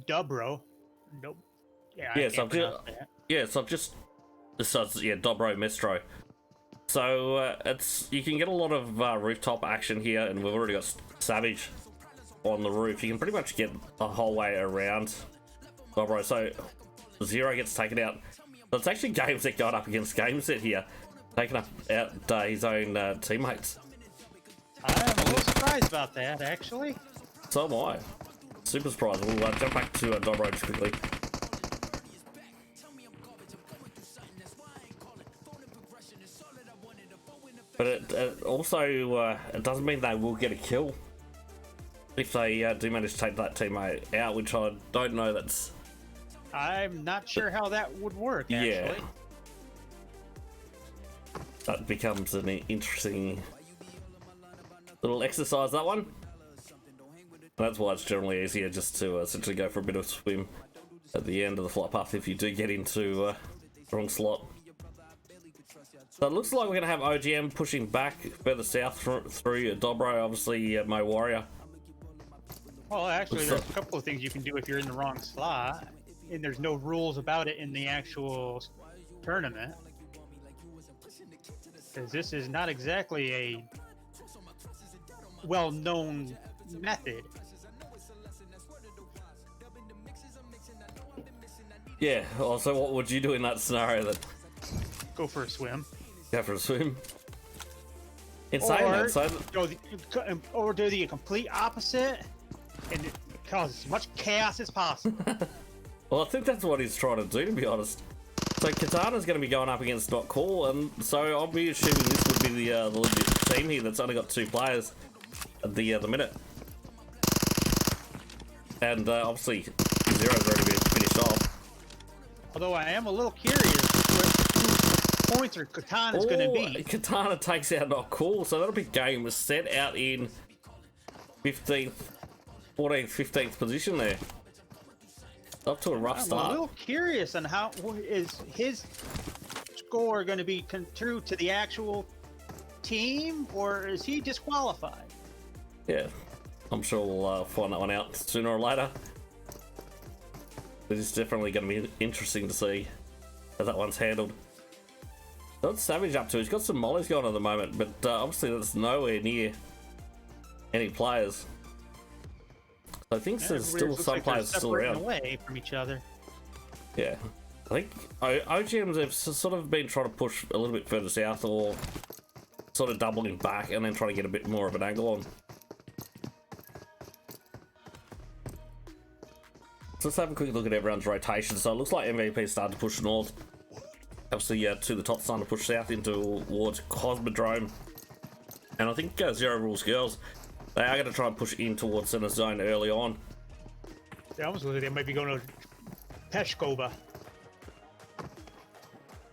Speaker 5: Dobro. Nope. Yeah. So I've just. Dobro Mestro. So it's you can get a lot of rooftop action here, and we've already got Savage on the roof. You can pretty much get the whole way around Dobro. So Zero gets taken out. So it's actually GAMESET going up against GAMESET here, taking out his own teammates. I'm a little surprised about that, actually.
Speaker 4: So am I. Super surprised. We'll jump back to Dobro just quickly. But it also it doesn't mean they will get a kill if they do manage to take that teammate out, which I don't know. That's
Speaker 5: I'm not sure how that would work. Actually.
Speaker 4: Yeah, that becomes an interesting little exercise. That one. That's why it's generally easier just to essentially go for a bit of swim at the end of the flight path if you do get into the wrong slot.
Speaker 5: So it looks like we're going to have OGM pushing back further south through Dobro, obviously Mo Warrior.
Speaker 6: Well, actually, there's a couple of things you can do if you're in the wrong slot, and there's no rules about it in the actual tournament. Because this is not exactly a well-known method.
Speaker 5: Yeah, also, what would you do in that scenario then?
Speaker 6: Go for a swim.
Speaker 5: Go for a swim. Insane, that, so...
Speaker 6: or do the complete opposite and cause as much chaos as possible.
Speaker 5: Well, I think that's what he's trying to do, to be honest. So Katana's going to be going up against Not Cool, and so I'll be assuming this would be the legit team here that's only got 2 players at the minute. And obviously, Zero's already been finished off.
Speaker 6: Although I am a little curious what points are Katana's going to be.
Speaker 5: Katana takes out Not Cool, so that'll be GAMESET out in 15th, 14th, 15th position there. Up to a rough start.
Speaker 6: I'm a little curious on how is his score going to be true to the actual team, or is he disqualified?
Speaker 5: Yeah, I'm sure we'll find that one out sooner or later. It is definitely going to be interesting to see how that one's handled. What's Savage up to? He's got some mollies going on at the moment, but obviously that's nowhere near any players. I think there's still some players still around.
Speaker 6: Away from each other.
Speaker 5: Yeah, I think OGMs have sort of been trying to push a little bit further south, or sort of doubling back and then trying to get a bit more of an angle on. So let's have a quick look at everyone's rotation. So it looks like MVP started to push north. Obviously, to the top, starting to push south into towards Cosmodrome. And I think Zero Rules Girls, they are going to try and push in towards center zone early on.
Speaker 6: They almost look like they might be going to Peshkova.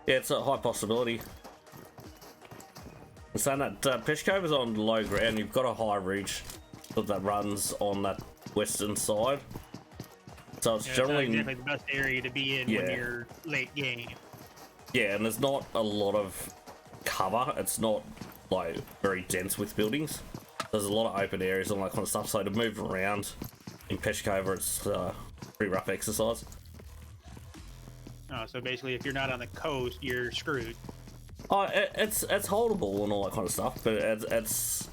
Speaker 5: Yeah, it's a high possibility. Saying that Peshkova's on low ground, you've got a high ridge that runs on that western side. So it's generally
Speaker 6: not exactly the best area to be in when you're late game.
Speaker 5: Yeah, and there's not a lot of cover. It's not like very dense with buildings. There's a lot of open areas and all that kind of stuff. So to move around in Peshkova, it's pretty rough exercise.
Speaker 6: Oh, so basically, if you're not on the coast, you're screwed.
Speaker 5: Oh, it's holdable and all that kind of stuff, but it's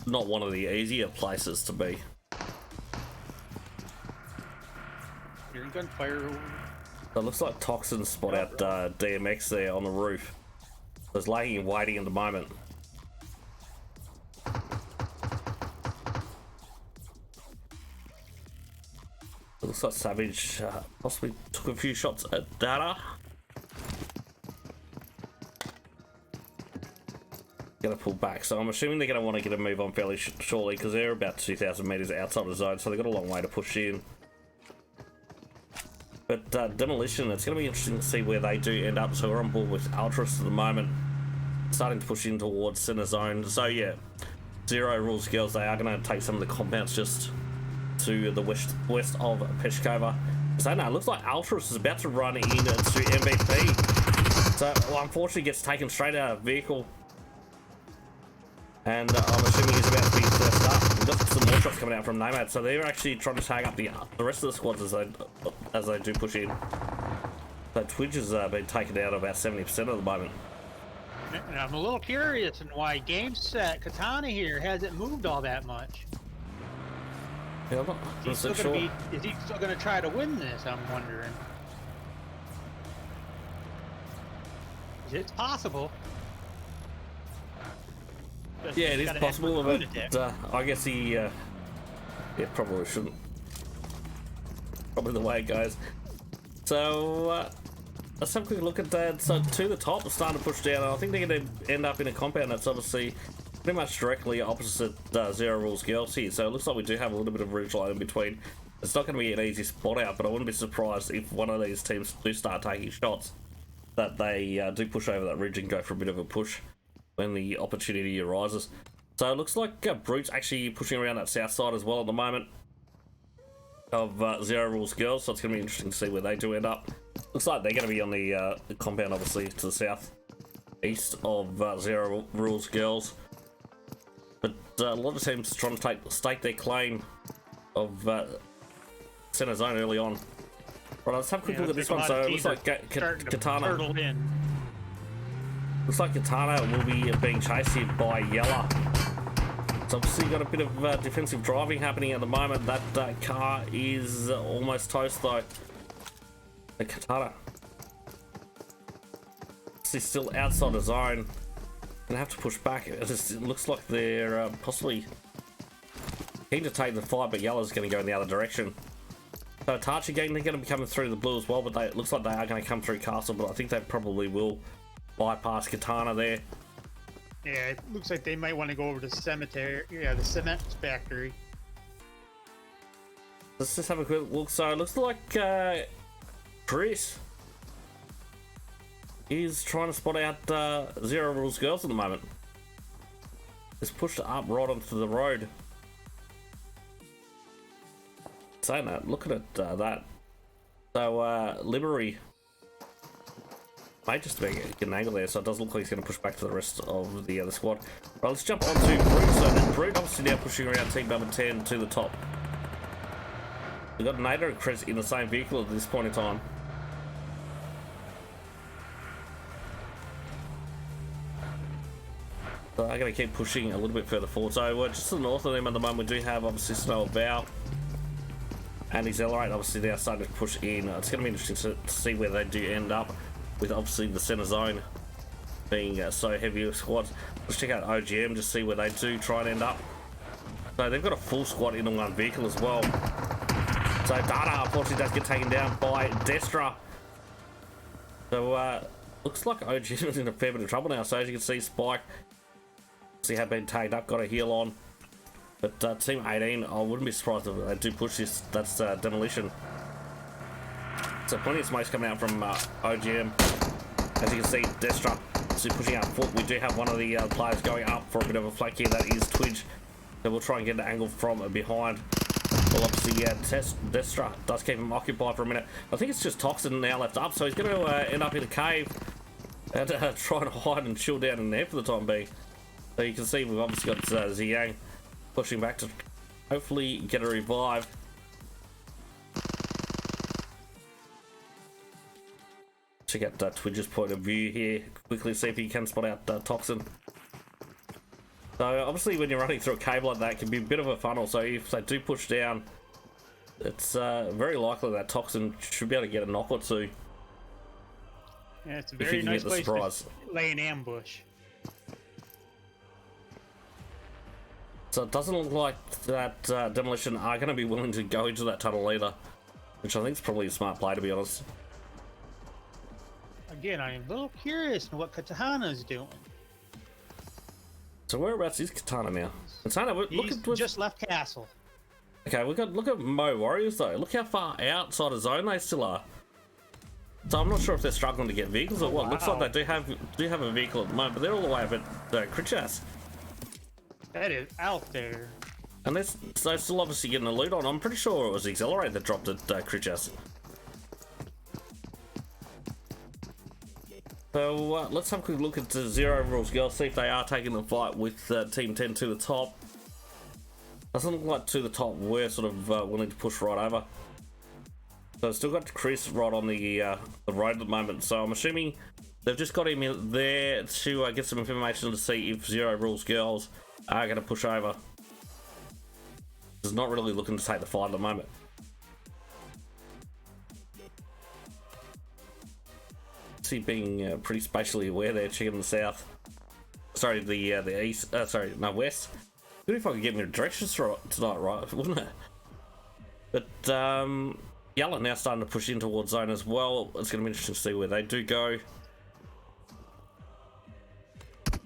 Speaker 5: not one of the easier places to be.
Speaker 6: You're in gunfire.
Speaker 5: So it looks like Toxin spot out DMX there on the roof. There's lagging and waiting at the moment. It looks like Savage possibly took a few shots at Data. Gonna pull back, so I'm assuming they're gonna want to get a move on fairly shortly because they're about 2,000 meters outside the zone, so they've got a long way to push in. But Demolition, it's gonna be interesting to see where they do end up. So we're on board with Ultras at the moment, starting to push in towards center zone. So yeah, Zero Rules Girls, they are gonna take some of the compounds just to the west of Peshkova. So no, it looks like Ultras is about to run in to MVP. So well, unfortunately gets taken straight out of vehicle. And I'm assuming he's about to be first up. We've got some more shots coming out from Nomad, so they're actually trying to tag up the rest of the squads as they do push in. So Twitch has been taken out about 70% at the moment.
Speaker 6: And I'm a little curious on why GAMESET Katana here hasn't moved all that much.
Speaker 5: Yeah, I'm not sure.
Speaker 6: Is he still going to try to win this, I'm wondering? It's possible.
Speaker 5: Yeah, it is possible, but I guess he probably shouldn't. Probably the way it goes. So let's have a quick look at that. So to the top, they're starting to push down. I think they're going to end up in a compound that's obviously pretty much directly opposite Zero Rules Girls here. So it looks like we do have a little bit of ridge line in between. It's not going to be an easy spot out, but I wouldn't be surprised if one of these teams do start taking shots that they do push over that ridge and go for a bit of a push when the opportunity arises. So it looks like Brute's actually pushing around that south side as well at the moment of Zero Rules Girls, so it's going to be interesting to see where they do end up. Looks like they're going to be on the compound, obviously, to the south. east of Zero Rules Girls. But a lot of teams trying to stake their claim of center zone early on. Right, let's have a quick look at this one. So it looks like Katana. Looks like Katana will be being chased here by Yalla. It's obviously got a bit of defensive driving happening at the moment. That car is almost toast though. The Katana. She's still outside the zone. Gonna have to push back. It looks like they're possibly keen to take the fight, but Yalla's going to go in the other direction. So Tachi again, they're going to be coming through the blue as well, but it looks like they are going to come through Castle, but I think they probably will bypass Katana there.
Speaker 6: Yeah, it looks like they might want to go over to cemetery. Yeah, the cement factory.
Speaker 5: Let's just have a quick look. So it looks like Chris is trying to spot out Zero Rules Girls at the moment. It's pushed up right onto the road. Saying that, looking at that. So Liberty might just get an angle there, so it doesn't look like he's going to push back to the rest of the other squad. Right, let's jump on to Brute. So Brute obviously now pushing around team number 10 to the top. We've got Nader and Chris in the same vehicle at this point in time. So I'm going to keep pushing a little bit further forward. So we're just to the north of them at the moment. We do have obviously Snow AVAU and Accelerate. Obviously they're starting to push in. It's going to be interesting to see where they do end up, with obviously the center zone being so heavy of squads. Let's check out OGM, just see where they do try and end up. So they've got a full squad in one vehicle as well. So Data unfortunately does get taken down by Destra. So looks like OGM is in a fair bit of trouble now. So as you can see, Spike have been tagged up, got a heal on. But Team 18, I wouldn't be surprised if they do push this. That's Demolition. So plenty of smoke's coming out from OGM. As you can see, Destra is pushing out foot. We do have one of the players going up for a bit of a flank here. That is Twitch. So we'll try and get an angle from behind. Well, obviously, Destra does keep him occupied for a minute. I think it's just Toxin now left up, so he's going to end up in a cave and try to hide and chill down in there for the time being. So you can see we've obviously got Ziyang pushing back to hopefully get a revive. Check out Twitch's point of view here. Quickly see if he can spot out Toxin. So obviously when you're running through a cave like that, it can be a bit of a funnel. So if they do push down, it's very likely that Toxin should be able to get a knock or two.
Speaker 6: Yeah, it's a very nice place to lay an ambush.
Speaker 5: So it doesn't look like that Demolition are going to be willing to go into that tunnel either, which I think is probably a smart play, to be honest.
Speaker 6: Again, I am a little curious on what Katana's doing.
Speaker 5: So whereabouts is Katana now? Katana, look
Speaker 6: just left castle.
Speaker 5: Okay, look at Mo Warriors though. Look how far outside of zone they still are. So I'm not sure if they're struggling to get vehicles or what. Wow. Looks like they do have a vehicle at the moment, but they're all the way up at Critchas.
Speaker 6: That is out there.
Speaker 5: And they're still obviously getting a loot on. I'm pretty sure it was Accelerate that dropped at Critchas. So let's have a quick look at the Zero Rules Girls, see if they are taking the fight with Team 10 to the top. Doesn't look like to the top we're sort of willing to push right over. So still got Chris right on the road at the moment. So I'm assuming they've just got him in there to get some information to see if Zero Rules Girls are going to push over. He's not really looking to take the fight at the moment. See, being pretty spatially aware there, checking the south. Sorry, the east. Sorry, no, west. Good if I could get me directions tonight, right? Wouldn't it? But Yalla now starting to push in towards zone as well. It's going to be interesting to see where they do go.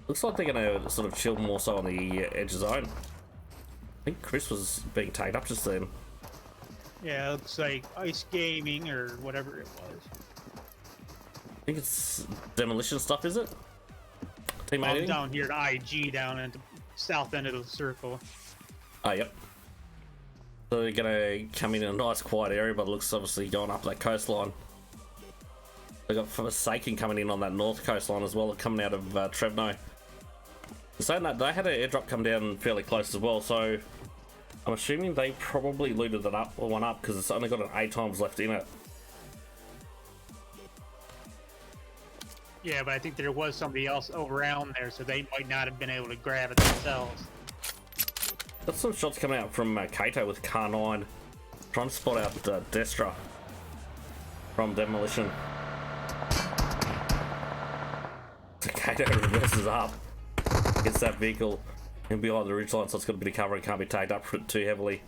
Speaker 5: Looks like they're going to sort of chill more so on the edge of zone. I think Chris was being tagged up just then.
Speaker 6: Yeah, it looks like Ice Gaming or whatever it was.
Speaker 5: I think it's Demolition stuff, is it? Team 18?
Speaker 6: Down here to IG, down at the south end of the circle.
Speaker 5: Oh, yep. So they're going to come in a nice quiet area, but it looks obviously going up that coastline. They got Forsaken coming in on that north coastline as well, coming out of Trevno. Saying that, they had an airdrop come down fairly close as well, so I'm assuming they probably looted that up or one up because it's only got an 8 times left in it.
Speaker 6: Yeah, but I think there was somebody else around there, so they might not have been able to grab it themselves.
Speaker 5: Got some shots coming out from Kato with Car 9, trying to spot out Destra from Demolition. So Kato reverses up, gets that vehicle in behind the ridgeline, so it's got a bit of cover and can't be tagged up too heavily.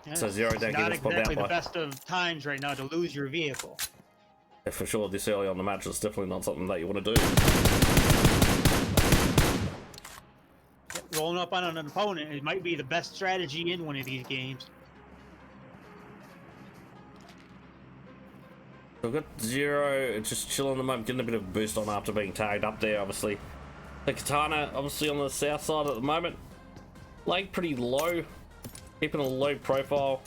Speaker 6: Yeah,
Speaker 5: So Zero down,
Speaker 6: not
Speaker 5: getting spotted
Speaker 6: exactly
Speaker 5: out
Speaker 6: the
Speaker 5: by.
Speaker 6: best of times right now to lose your vehicle.
Speaker 5: Yeah, for sure, this early on the match is definitely not something that you want to do.
Speaker 6: Rolling up on an opponent, it might be the best strategy in one of these games.
Speaker 5: So we've got Zero just chilling at the moment, getting a bit of a boost on after being tagged up there, obviously. The Katana, obviously on the south side at the moment. Leg pretty low, keeping a low profile.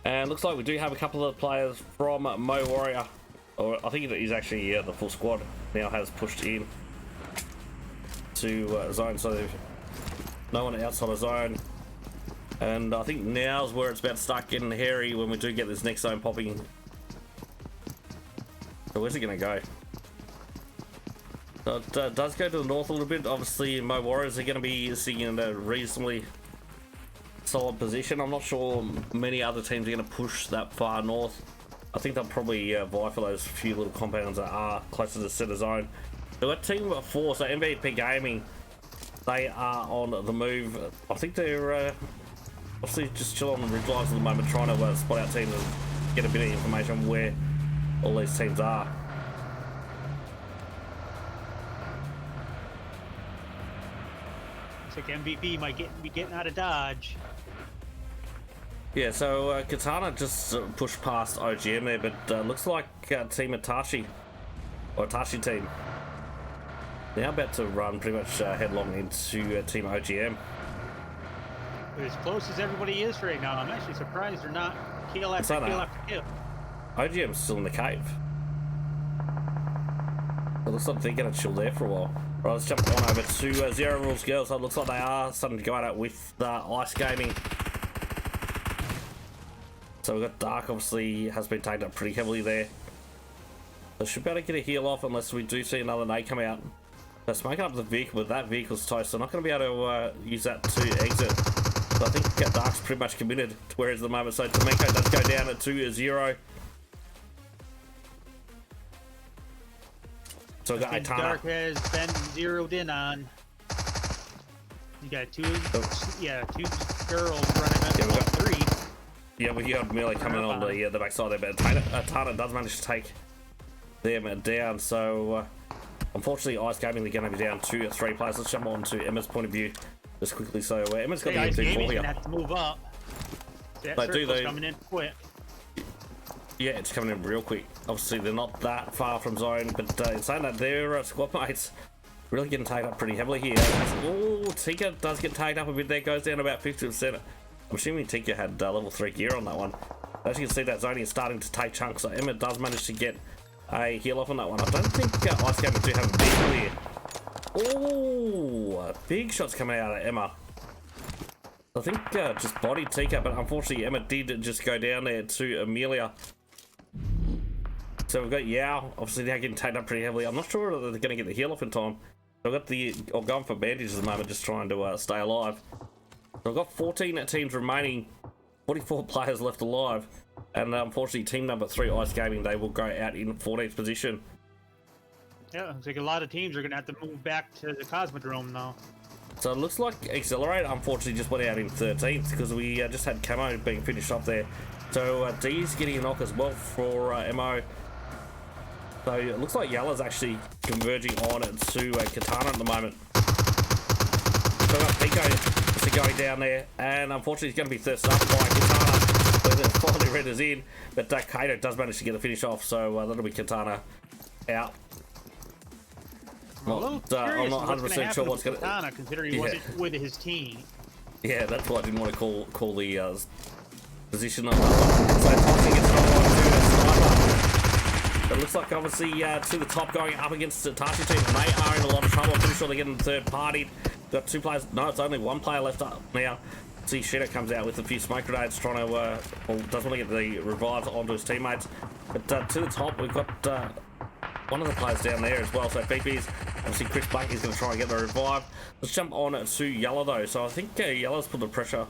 Speaker 5: And looks like we do have a couple of players from Mo Warrior. Or I think he's actually, the full squad now has pushed in to zone, so no one outside of zone. And I think now's where it's about to start getting hairy when we do get this next zone popping. So where's it going to go? So it does go to the north a little bit. Obviously, Mo Warriors are going to be sitting in a reasonably solid position. I'm not sure many other teams are going to push that far north. I think they'll probably vie for those few little compounds that are closer to the center zone. They've got team 4, so MVP Gaming, they are on the move. I think they're obviously just chill on the ridgelines at the moment, trying to spot out teams and get a bit of information on where all these teams are.
Speaker 6: Looks like MVP might be getting out of Dodge.
Speaker 5: Yeah, so Katana just pushed past OGM there, but looks like Team Itachi, or Itachi team, now about to run pretty much headlong into Team OGM.
Speaker 6: As close as everybody is right now, I'm actually surprised they're not kill after kill after kill.
Speaker 5: OGM's still in the cave. It looks like they're going to chill there for a while. Right, let's jump on over to Zero Rules Girls. So it looks like they are starting to go at it with Ice Gaming. So we've got Dark, obviously, has been taken up pretty heavily there. So should be able to get a heal off unless we do see another nade come out. They're smoking up the vehicle, but that vehicle's toast, so not going to be able to use that to exit. So I think Dark's pretty much committed to where it is at the moment. So Tomenko does go down at 2-0. So we've got Atana.
Speaker 6: Dark has been zeroed in on. You got two girls running at
Speaker 5: Yeah, we got
Speaker 6: 3.
Speaker 5: Yeah, we got Melee coming on the backside there, but Atana does manage to take them down. So unfortunately, Ice Gaming are going to be down 2 or 3 players. Let's jump on to Emma's point of view just quickly. So Emma's got the
Speaker 6: Ice
Speaker 5: E2
Speaker 6: Gaming's
Speaker 5: here.
Speaker 6: gonna have to move up. That circle's coming in quick.
Speaker 5: Yeah, it's coming in real quick. Obviously, they're not that far from zone, but in saying that, their squad mates really getting tagged up pretty heavily here. Oh, Tika does get tagged up a bit there, goes down about 50%. I'm assuming Tika had level 3 gear on that one. As you can see, that zoning is starting to take chunks, so Emma does manage to get a heal off on that one. I don't think Ice Gaming do have a big clear. Oh, big shots coming out of Emma. I think just bodied Tika, but unfortunately Emma did just go down there to Amelia. So we've got Yao, obviously now getting taken up pretty heavily. I'm not sure whether they're going to get the heal off in time. So we've got going for bandages at the moment, just trying to stay alive. So we've got 14 teams remaining, 44 players left alive. And unfortunately, team number 3, Ice Gaming, they will go out in 14th position.
Speaker 6: Yeah, looks like a lot of teams are going to have to move back to the Cosmodrome now.
Speaker 5: So it looks like Accelerate, unfortunately, just went out in 13th because we just had Camo being finished up there. So D's getting a knock as well for MO. So it looks like Yalla's actually converging on to Katana at the moment. So we've got Pico going down there, and unfortunately he's going to be thirsted up by Katana. But then finally renders in, but Kato does manage to get a finish off, so that'll be Katana out.
Speaker 6: I'm not 100%
Speaker 5: sure what's going to
Speaker 6: happen considering he wasn't with his team.
Speaker 5: Yeah, that's why I didn't want to call the position on that one. So Toxic gets knocked on to a sniper. It looks like obviously to the top going up against the Tashi team. They are in a lot of trouble. I'm pretty sure they're getting third party. Got 2 players. No, it's only 1 player left up now. See, Shadow comes out with a few smoke grenades, trying to, well, doesn't want to get the revives onto his teammates. But to the top, we've got one of the players down there as well. So Fifi's, obviously Chris Black is going to try and get the revive. Let's jump on to Yalla though. So I think Yalla's put the pressure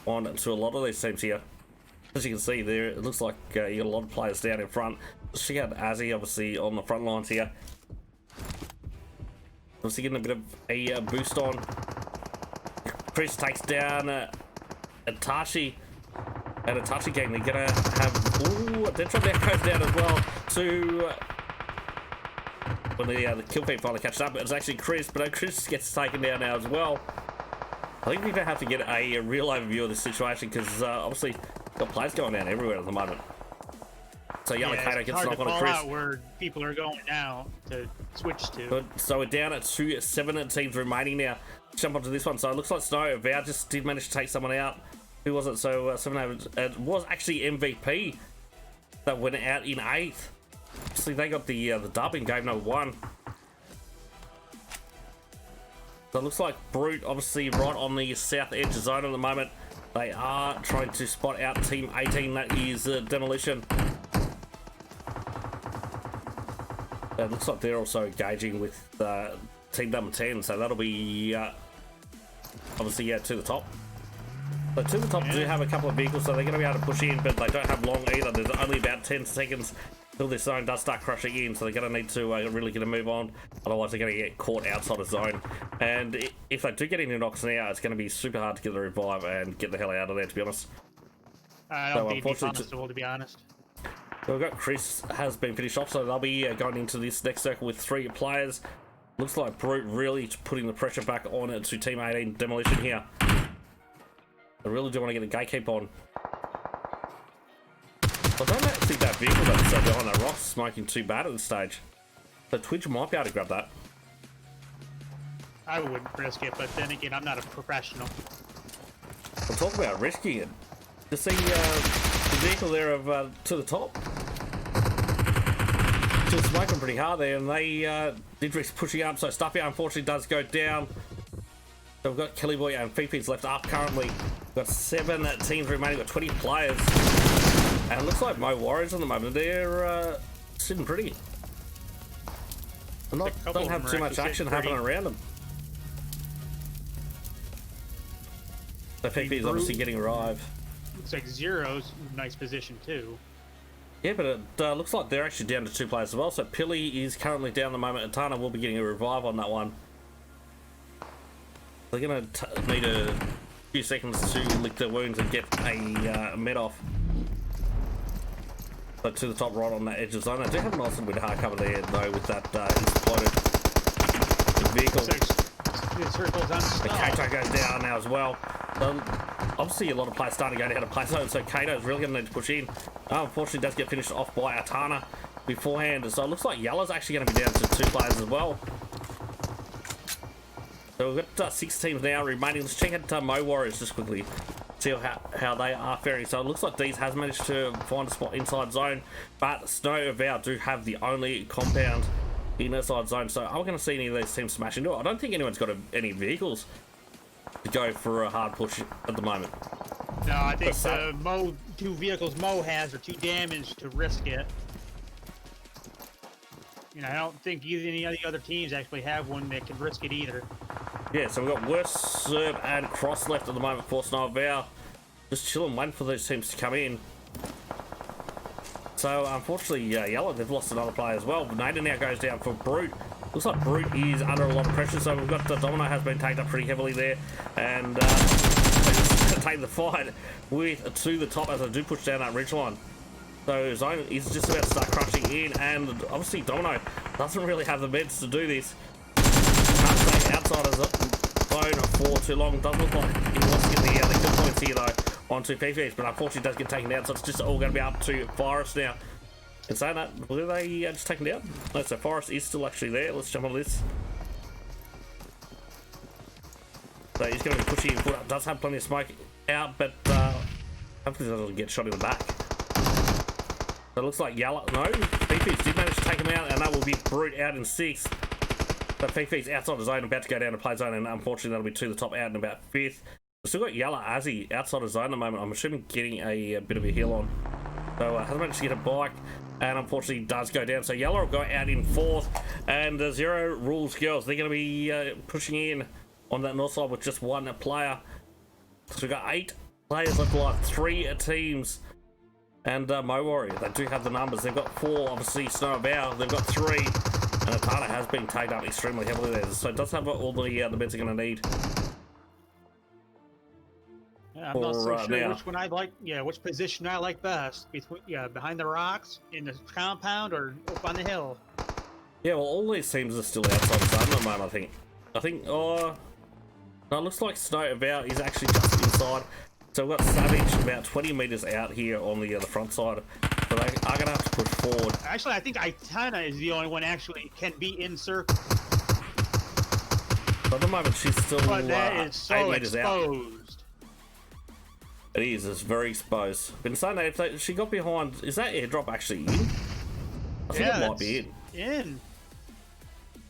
Speaker 5: on to a lot of these teams here. As you can see there, it looks like you got a lot of players down in front. Let's check out Azzy, obviously, on the front lines here. Obviously getting a bit of a boost on. Chris takes down Atashi. And Atashi gang, they're gonna have... Ooh, Dentron there goes down as well to... when the kill feed finally catches up. It's actually Chris, but Chris gets taken down now as well. I think we're gonna have to get a real overview of this situation because obviously got players going down everywhere at the moment. So Yalla Kato gets knocked on a Chris.
Speaker 6: Out where people are going now to switch to.
Speaker 5: Good. So we're down at 7 teams remaining now. Jump onto this one. So it looks like Snow AVAU just did manage to take someone out. Who was it? So 7 it was actually MVP that went out in 8th. See, they got the dub in game number 1. So it looks like Brute obviously right on the south edge zone at the moment. They are trying to spot out team 18, that is Demolition. It looks like they're also engaging with team number 10, so that'll be obviously to the top. So to the top do have a couple of vehicles, so they're going to be able to push in, but they don't have long either. There's only about 10 seconds till this zone does start crushing in, so they're going to need to really get a move on. Otherwise, they're going to get caught outside the zone. And if they do get into knocks now, it's going to be super hard to get the revive and get the hell out of there, to be honest.
Speaker 6: I don't think it's possible, to be honest.
Speaker 5: So we've got Chris has been finished off, so they'll be going into this next circle with 3 players. Looks like Brute really putting the pressure back on it to Team 18 Demolition here. I really do want to get the gatekeep on. I don't think that vehicle that's behind that rock's smoking too bad at this stage. So Twitch might be able to grab that.
Speaker 6: I wouldn't risk it, but then again, I'm not a professional.
Speaker 5: We'll talk about risking it. To see the vehicle there of to the top. Still smoking pretty hard there, and they did risk pushing up, so Stuffy unfortunately does go down. So we've got Kelly Boy and Fifi's left up currently. We've got 7 teams remaining, got 20 players. And it looks like Mo Warriors at the moment, they're sitting pretty. And don't have too much action happening around them. So Fifi's obviously getting arrived.
Speaker 6: Looks like Zero's in a nice position too.
Speaker 5: Yeah, but it looks like they're actually down to 2 players as well. So Pilly is currently down at the moment, and Tana will be getting a revive on that one. They're going to need a few seconds to lick their wounds and get a med off. But to the top right on that edge of zone. I do have a nice little bit of hard cover there though with that exploded vehicle. The Kato goes down now as well. Obviously a lot of players starting to go down to play zone, so Kato's really going to need to push in. Unfortunately does get finished off by Atana beforehand. So it looks like Yalla's actually going to be down to 2 players as well. So we've got 6 teams now remaining. Let's check out Mo Warriors just quickly. See how they are faring. So it looks like Deez has managed to find a spot inside zone, but Snow AVAU do have the only compound in inside zone. So are we going to see any of these teams smash into it? I don't think anyone's got any vehicles to go for a hard push at the moment.
Speaker 6: No, I think the 2 vehicles Mo has are too damaged to risk it. You know, I don't think any of the other teams actually have one that can risk it either.
Speaker 5: Yeah, so we've got Worst, Serb, and Cross left at the moment for Snow AVAU. Just chilling, waiting for those teams to come in. So, unfortunately, Yalla, they've lost another player as well. Nader now goes down for Brute. Looks like Brute is under a lot of pressure, so we've got Domino has been taken up pretty heavily there. And they're just going to take the fight with to the top as they do push down that ridgeline. So, Zone is just about to start crushing in, and obviously Domino doesn't really have the meds to do this. Can't stay outside of the zone for too long. Doesn't look like he wants to get the kill points here though onto PVs, but unfortunately does get taken down, so it's just all going to be up to Forest now. And saying that, were they just taken down? No, so Forest is still actually there. Let's jump on this. So he's going to be pushing foot up. Does have plenty of smoke out, but hopefully doesn't get shot in the back. So it looks like Yalla, no, PVs did
Speaker 4: managed to take him out, and that will be Brute out in 6th. So Fifi's outside the zone, about to go down to play zone, and unfortunately that'll be to the top out in about 5th. We've still got Yalla Azzy outside the zone at the moment. I'm assuming getting a bit of a heal on. So hasn't managed to get a bike, and unfortunately does go down. So Yalla will go out in 4th, and Zero Rules Girls, they're going to be pushing in on that north side with just 1 player. So we've got 8 players left alive, 3 teams. And Mo Warrior, they do have the numbers. They've got 4, obviously Snow Vow, they've got 3. And Atana has been tagged up extremely heavily there. So it does have all the beds they're going to need.
Speaker 6: Yeah, I'm not so sure which one I like. Yeah, which position I like best. Between behind the rocks, in the compound, or up on the hill.
Speaker 4: Yeah, well, all these teams are still outside the zone at the moment, I think, no, it looks like Snow Vow is actually just inside. So we've got Savage about 20 meters out here on the front side. So they are going to have to push forward.
Speaker 6: Actually, I think Itana is the only one actually can be in circle.
Speaker 4: But at the moment, she's still
Speaker 6: but that is so
Speaker 4: 8 meters
Speaker 6: exposed.
Speaker 4: out. It is, it's very exposed. Been saying that if she got behind, is that airdrop actually in? I think it might be
Speaker 6: in.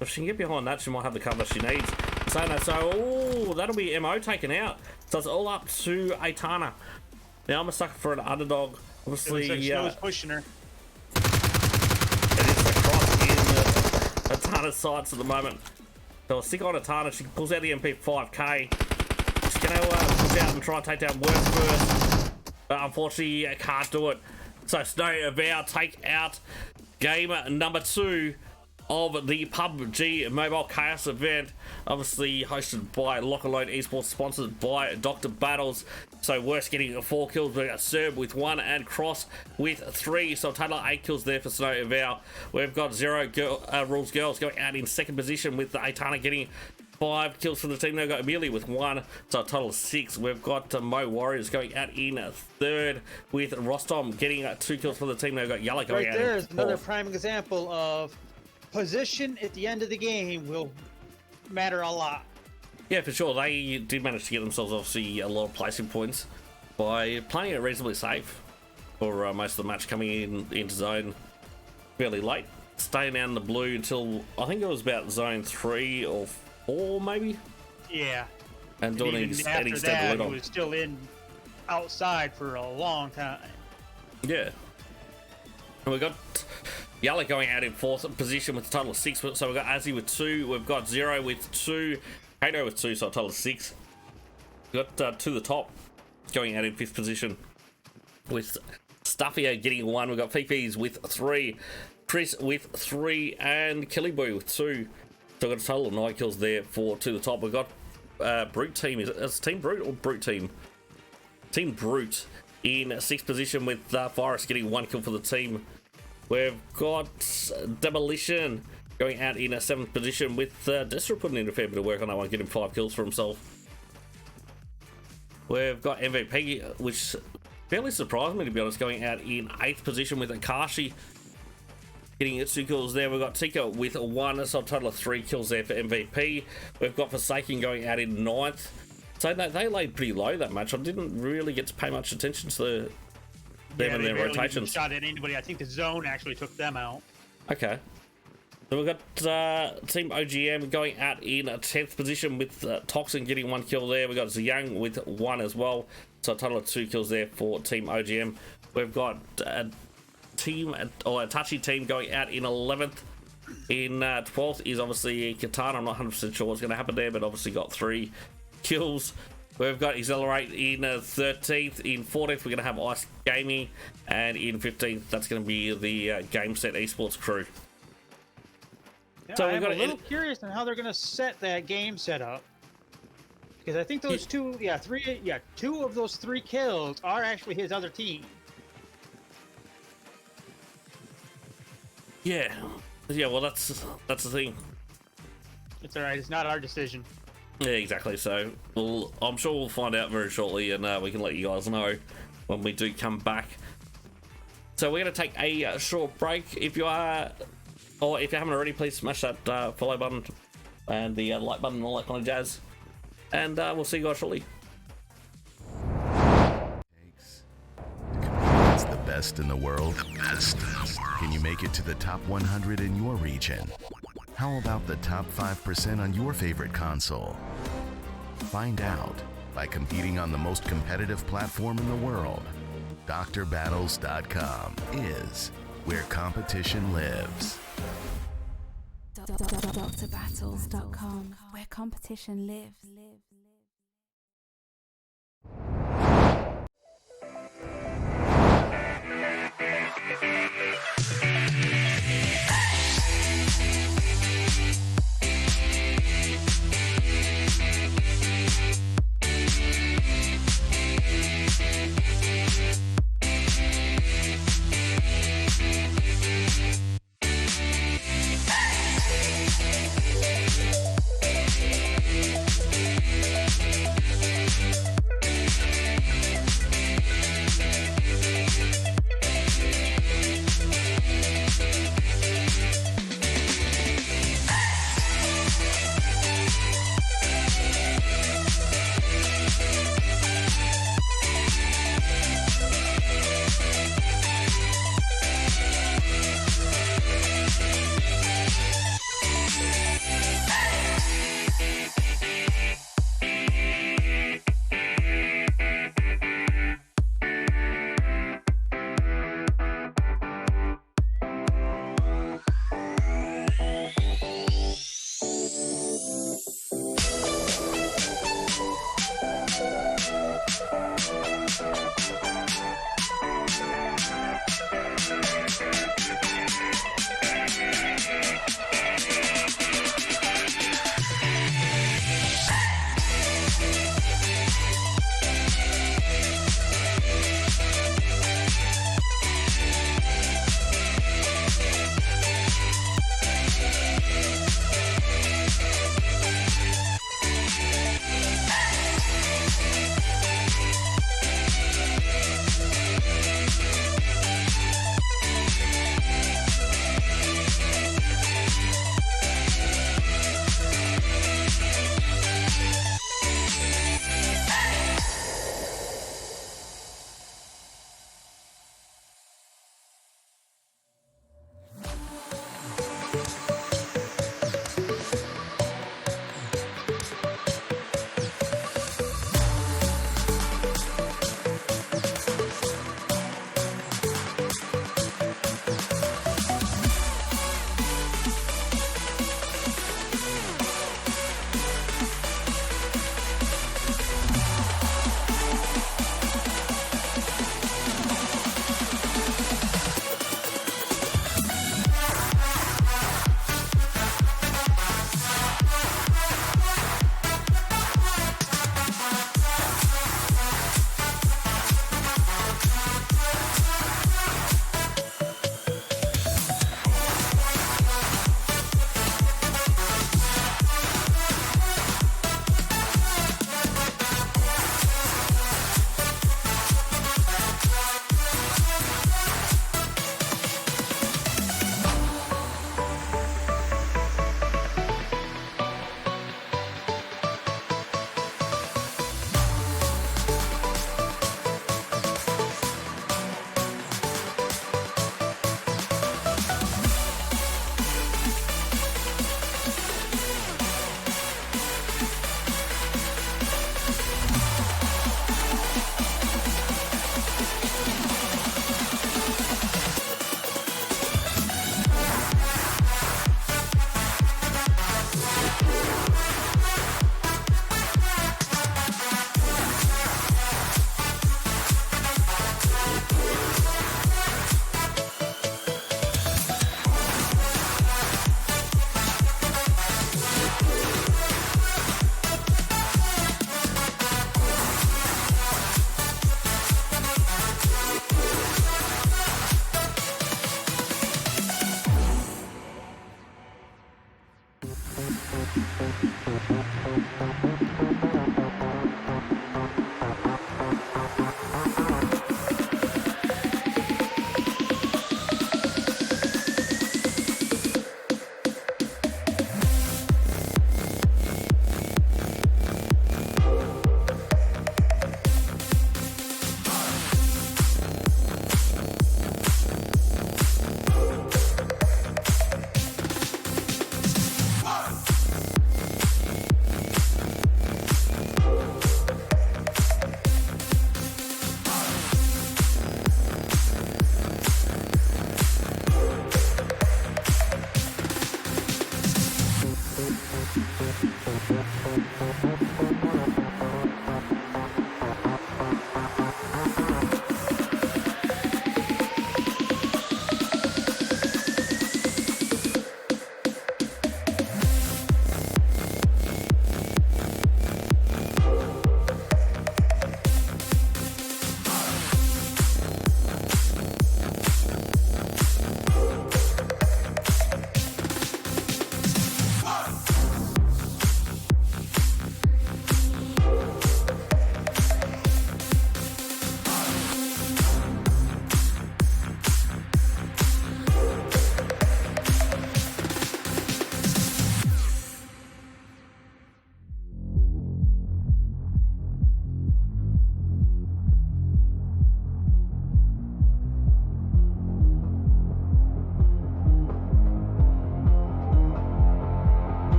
Speaker 4: If she can get behind that, she might have the cover she needs. Saying that, so that'll be MO taken out. So it's all up to Itana. Now I'm a sucker for an underdog. Obviously,
Speaker 6: Snow's pushing her.
Speaker 4: It is across in Itana's sights at the moment. So I'll stick on Itana. She pulls out the MP5K. She's going to push out and try and take down Work first. But unfortunately, can't do it. So Snow Vow take out game number 2 of the PUBG Mobile Chaos event, obviously hosted by LOCK&LOAD Esports, sponsored by Dr. Battles. So Worst getting 4 kills, we got Serb with 1 and Cross with 3, so total 8 kills there for Snow Vow. We've got Zero Rules Girls going out in 2nd position with the Itana getting 5 kills for the team. They've got Amelia with 1, so a total of 6. We've got Mo Warriors going out in 3rd with Rostom getting 2 kills for the team. They've got Yalla going out in 4th.
Speaker 6: Right there is another prime example of position at the end of the game will matter a lot.
Speaker 4: Yeah, for sure. They did manage to get themselves, obviously, a lot of placing points by playing it reasonably safe for most of the match, coming into zone fairly late, staying out in the blue until I think it was about zone 3 or 4, maybe.
Speaker 6: Yeah.
Speaker 4: And doing
Speaker 6: an extended lead on. He was still in outside for a long time.
Speaker 4: Yeah. And we got Yalla going out in 4th position with a total of 6. So we've got Azzy with 2. We've got Zero with 2. Kato with 2, so a total of 6. We've got To The Top going out in 5th position with Stuffio getting 1. We've got Fifi's with 3. Chris with 3. And Killyboo with 2. So we've got a total of 9 kills there for To The Top. We've got Brute Team. Is it Team Brute or Brute Team? Team Brute in 6th position with Virus getting 1 kill for the team. We've got Demolition going out in a 7th position with Destro putting in a fair bit of work on that one, getting 5 kills for himself. We've got MVP, which fairly surprised me, to be honest, going out in 8th position with Akashi getting 2 kills there. We've got Tika with 1, so a total of 3 kills there for MVP. We've got Forsaken going out in 9th. So they laid pretty low that match. I didn't really get to pay much attention to them and their rotations.
Speaker 6: Shot at anybody. I think the zone actually took them out.
Speaker 4: Okay. So we've got Team OGM going out in 10th position with Toxin getting 1 kill there. We've got Ziyang with 1 as well. So a total of 2 kills there for Team OGM. We've got a touchy team going out in 11th. In 12th is obviously Katana. I'm not 100% sure what's going to happen there, but obviously got 3 kills. We've got Accelerate in 13th. In 14th, we're going to have Ice Gaming. And in 15th, that's going to be the GameSet Esports crew.
Speaker 6: Yeah, so I'm a little curious on how they're going to set that game set up. Because I think those 2 of those 3 kills are actually his other team.
Speaker 4: Yeah, well, that's the thing.
Speaker 6: It's alright, it's not our decision.
Speaker 4: Yeah, exactly. So I'm sure we'll find out very shortly, and we can let you guys know when we do come back. So we're going to take a short break. If you are, or if you haven't already, please smash that follow button and the like button and all that kind of jazz. And we'll see you guys shortly.
Speaker 1: Takes to compete against The best in the world? The best in the world. Can you make it to the top 100 in your region? How about the top 5% on your favorite console? Find out by competing on the most competitive platform in the world. DrBattles.com is where competition lives.
Speaker 2: DrBattles.com, where competition lives.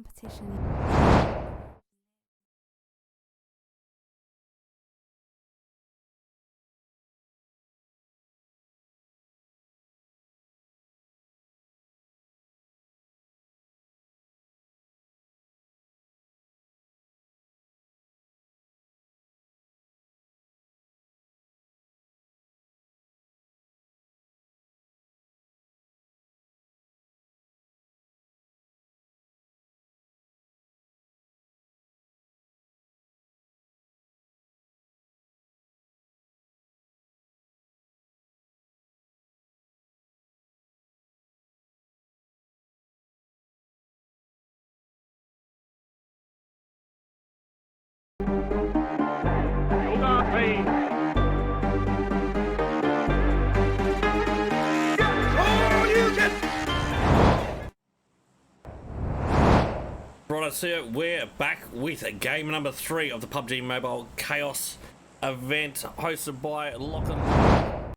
Speaker 2: competition.
Speaker 5: Right, so we're back with game number 3 of the PUBG Mobile Chaos event hosted by LOCK&LOAD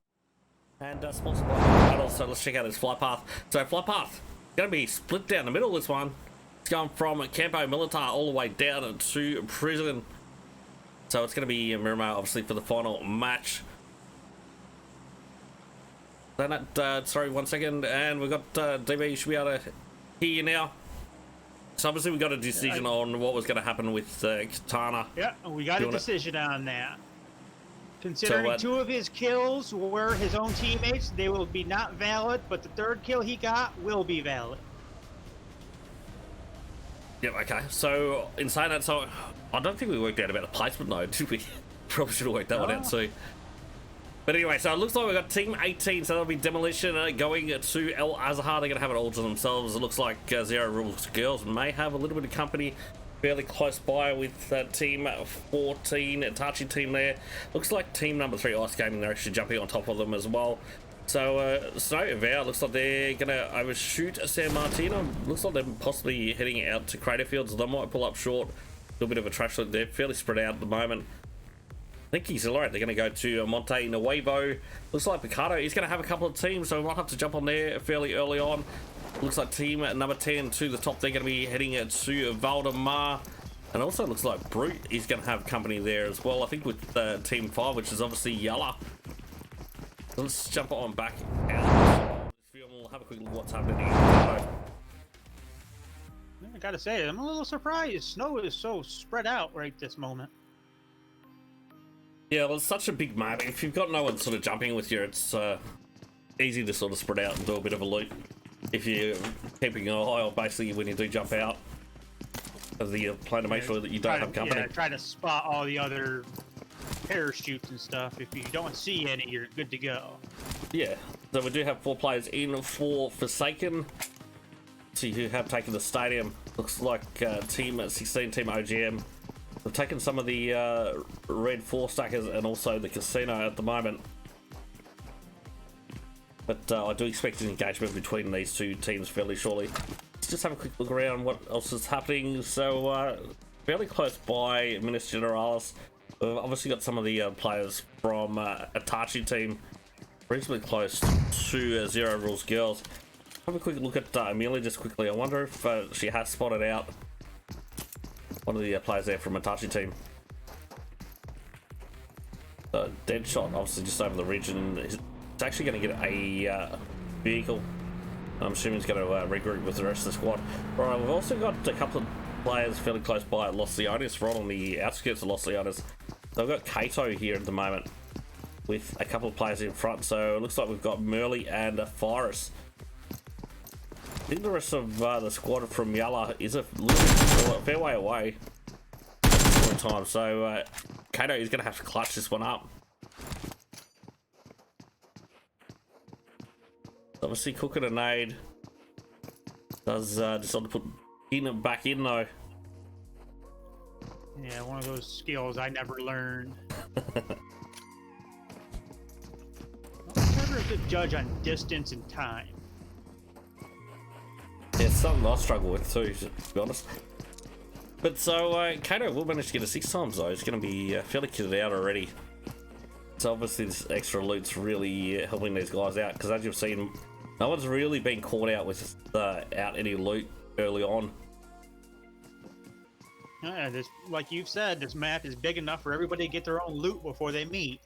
Speaker 5: and sponsored by Battles. So let's check out this flight path. So flight path going to be split down the middle. This one, it's going from Campo Militar all the way down to prison. So it's going to be Miramar, obviously, for the final match. Sorry, 1 second, and we've got DB. You should be able to hear you now. So obviously we got a decision on what was going to happen with Katana.
Speaker 6: Yeah, we got a decision on that. Considering 2 of his kills were his own teammates, they will be not valid, but the 3rd kill he got will be valid.
Speaker 5: Yep, okay. So, in saying that, so I don't think we worked out about the placement though, did we? Probably should have worked that one out too. But anyway, so it looks like we've got Team 18, so that'll be Demolition going to El Azhar. They're going to have it all to themselves. It looks like Zero Rules Girls may have a little bit of company fairly close by with Team 14, Itachi team there. Looks like Team number 3, Ice Gaming, they're actually jumping on top of them as well. So, AVAU looks like they're going to overshoot San Martino. Looks like they're possibly heading out to Crater Fields. They might pull up short. A little bit of a trash look. They're fairly spread out at the moment. I think he's alright. They're going to go to Monte Nuevo. Looks like Picardo, he's going to have a couple of teams, so we might have to jump on there fairly early on. Looks like team number 10 to the top. They're going to be heading to Valdemar. And also looks like Brute is going to have company there as well. I think with team 5, which is obviously Yalla. So let's jump on back out. We'll have a quick look at what's happening.
Speaker 6: I gotta say, I'm a little surprised. Snow is so spread out right this moment.
Speaker 5: Yeah, well, it's such a big map. If you've got no one sort of jumping with you, it's easy to sort of spread out and do a bit of a loop. If you're keeping an eye on basically when you do jump out of the plane to make sure that you don't have company.
Speaker 6: Yeah, try to spot all the other parachutes and stuff. If you don't see any, you're good to go.
Speaker 5: Yeah, so we do have 4 players in for Forsaken. See who have taken the stadium. Looks like Team 16, Team OGM. We've taken some of the red 4-stackers and also the casino at the moment. But I do expect an engagement between these 2 teams fairly shortly. Let's just have a quick look around what else is happening. So, fairly close by Minas Generalis. We've obviously got some of the players from Itachi team reasonably close to Zero Rules Girls. Have a quick look at Amelia just quickly. I wonder if she has spotted out one of the players there from Itachi team. Deadshot, obviously just over the ridge, and it's actually going to get a vehicle. I'm assuming it's going to regroup with the rest of the squad. Right, we've also got a couple of players fairly close by at Los Leones, right on the outskirts of Los Leones. So I've got Kato here at the moment with a couple of players in front. So it looks like we've got Merly and Forest. I think the rest of the squad from Yalla is a fair way away at the time. So Kato is going to have to clutch this one up. Obviously cooking a nade. Does decide to put in back in though.
Speaker 6: Yeah, one of those skills I never learned. It's never a good judge on distance and time.
Speaker 5: Yeah, it's something I struggle with too, to be honest. But so, Kato will manage to get a 6 times though. He's going to be fairly kitted out already. So obviously this extra loot's really helping these guys out, because as you've seen, no one's really been caught out with out any loot early on.
Speaker 6: Yeah, this, like you've said, this map is big enough for everybody to get their own loot before they meet.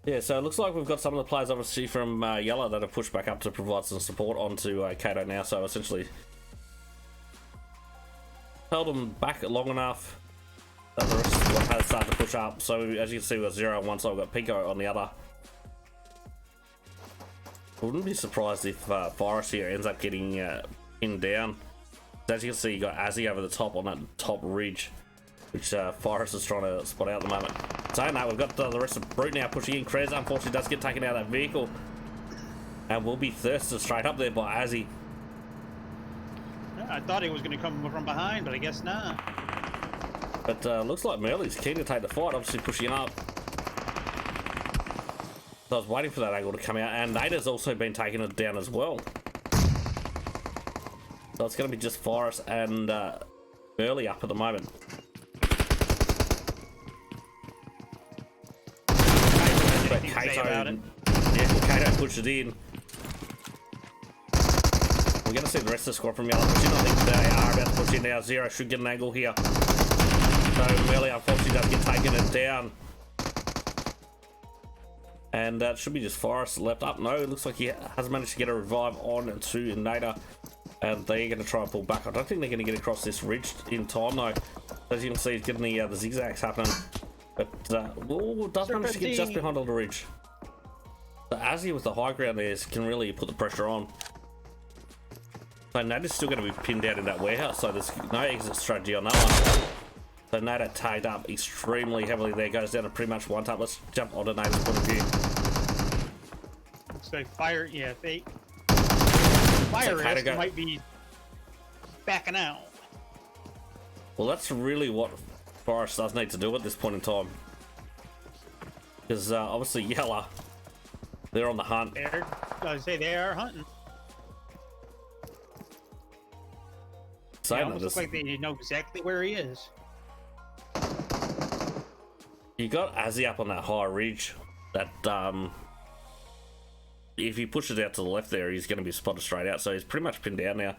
Speaker 5: Yeah, so it looks like we've got some of the players obviously from Yalla that have pushed back up to provide some support onto Kato now, so essentially held them back long enough that the rest of the squad has started to push up. So as you can see, we've got 0 on one side, we've got Pico on the other. I wouldn't be surprised if Virus here ends up getting pinned down. As you can see, you got Azzy over the top on that top ridge, which Virus is trying to spot out at the moment. Saying that, we've got the rest of Brute now pushing in. Krez unfortunately does get taken out of that vehicle and will be thirsted straight up there by Azzy.
Speaker 6: I thought he was going to come from behind, but I guess not.
Speaker 5: But looks like Merly's keen to take the fight, obviously pushing up. So I was waiting for that angle to come out, and Nada's also been taking it down as well. So it's going to be just Virus and Merly up at the moment. But Kato pushes in. We're going to see the rest of the squad from Yalla pushing. I think they are about to push in now. Zero should get an angle here. So Merly unfortunately does get taken it down. And it should be just Forrest left up. No, it looks like he has managed to get a revive on to Nada. And they're going to try and pull back. I don't think they're going to get across this ridge in time though. As you can see, he's getting the zigzags happening. But does manage to get just behind on the ridge. So Azzy with the high ground there can really put the pressure on. So Nada's still going to be pinned down in that warehouse, so there's no exit strategy on that one. So Nada tagged up extremely heavily there, goes down to pretty much one tap. Let's jump onto Nada's point of view.
Speaker 6: Looks like Fire, yeah, Fire risk might be backing out.
Speaker 5: Well, that's really what Forrest does need to do at this point in time. Because obviously Yalla, they're on the hunt.
Speaker 6: I was say they are hunting.
Speaker 5: So
Speaker 6: it almost looks like they know exactly where he is.
Speaker 5: You got Azzy up on that high ridge. That if he pushes out to the left there, he's going to be spotted straight out. So he's pretty much pinned down now.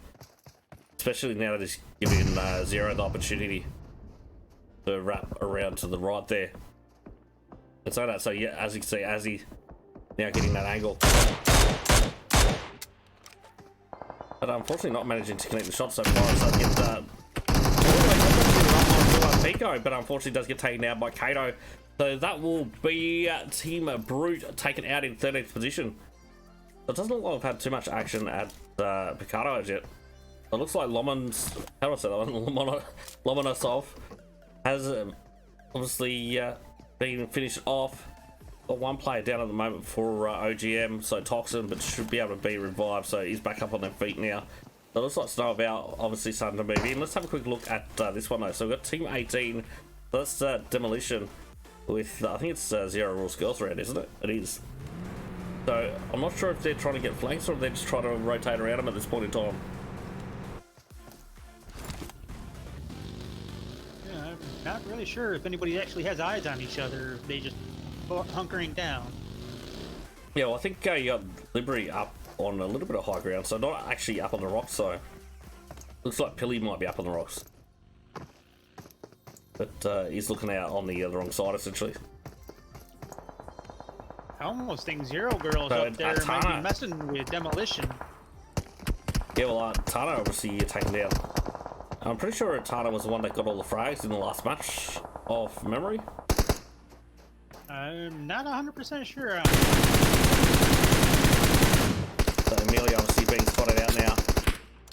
Speaker 5: Especially now that he's giving Zero the opportunity to wrap around to the right there. And so that, so yeah, as you can see, Azzy now getting that angle. But unfortunately not managing to connect the shot so far. So get Pico, but unfortunately does get taken out by Kato. So that will be Team Brute taken out in 13th position. So it doesn't look like we've had too much action at Picardo as yet. It looks like Lomonosov has obviously been finished off. Got one player down at the moment for OGM, so Toxin, but should be able to be revived, so he's back up on their feet now. So it looks like Snow about obviously starting to move in. Let's have a quick look at this one though. So we've got Team 18, so that's Demolition with, I think it's Zero Rules Girls Round, isn't it? It is. So I'm not sure if they're trying to get flanks or if they're just trying to rotate around them at this point in time.
Speaker 6: Yeah, I'm not really sure if anybody actually has eyes on each other, if they just hunkering down.
Speaker 5: Yeah, well, I think you got Liberty up on a little bit of high ground, so not actually up on the rocks, so looks like Pilly might be up on the rocks. But he's looking out on the wrong side, essentially.
Speaker 6: I almost think Zero Girls up there might be messing with Demolition.
Speaker 5: Yeah, well, Tana obviously taken down. I'm pretty sure Tana was the one that got all the frags in the last match, off memory.
Speaker 6: I'm not 100% sure.
Speaker 5: So Amelia obviously being spotted out now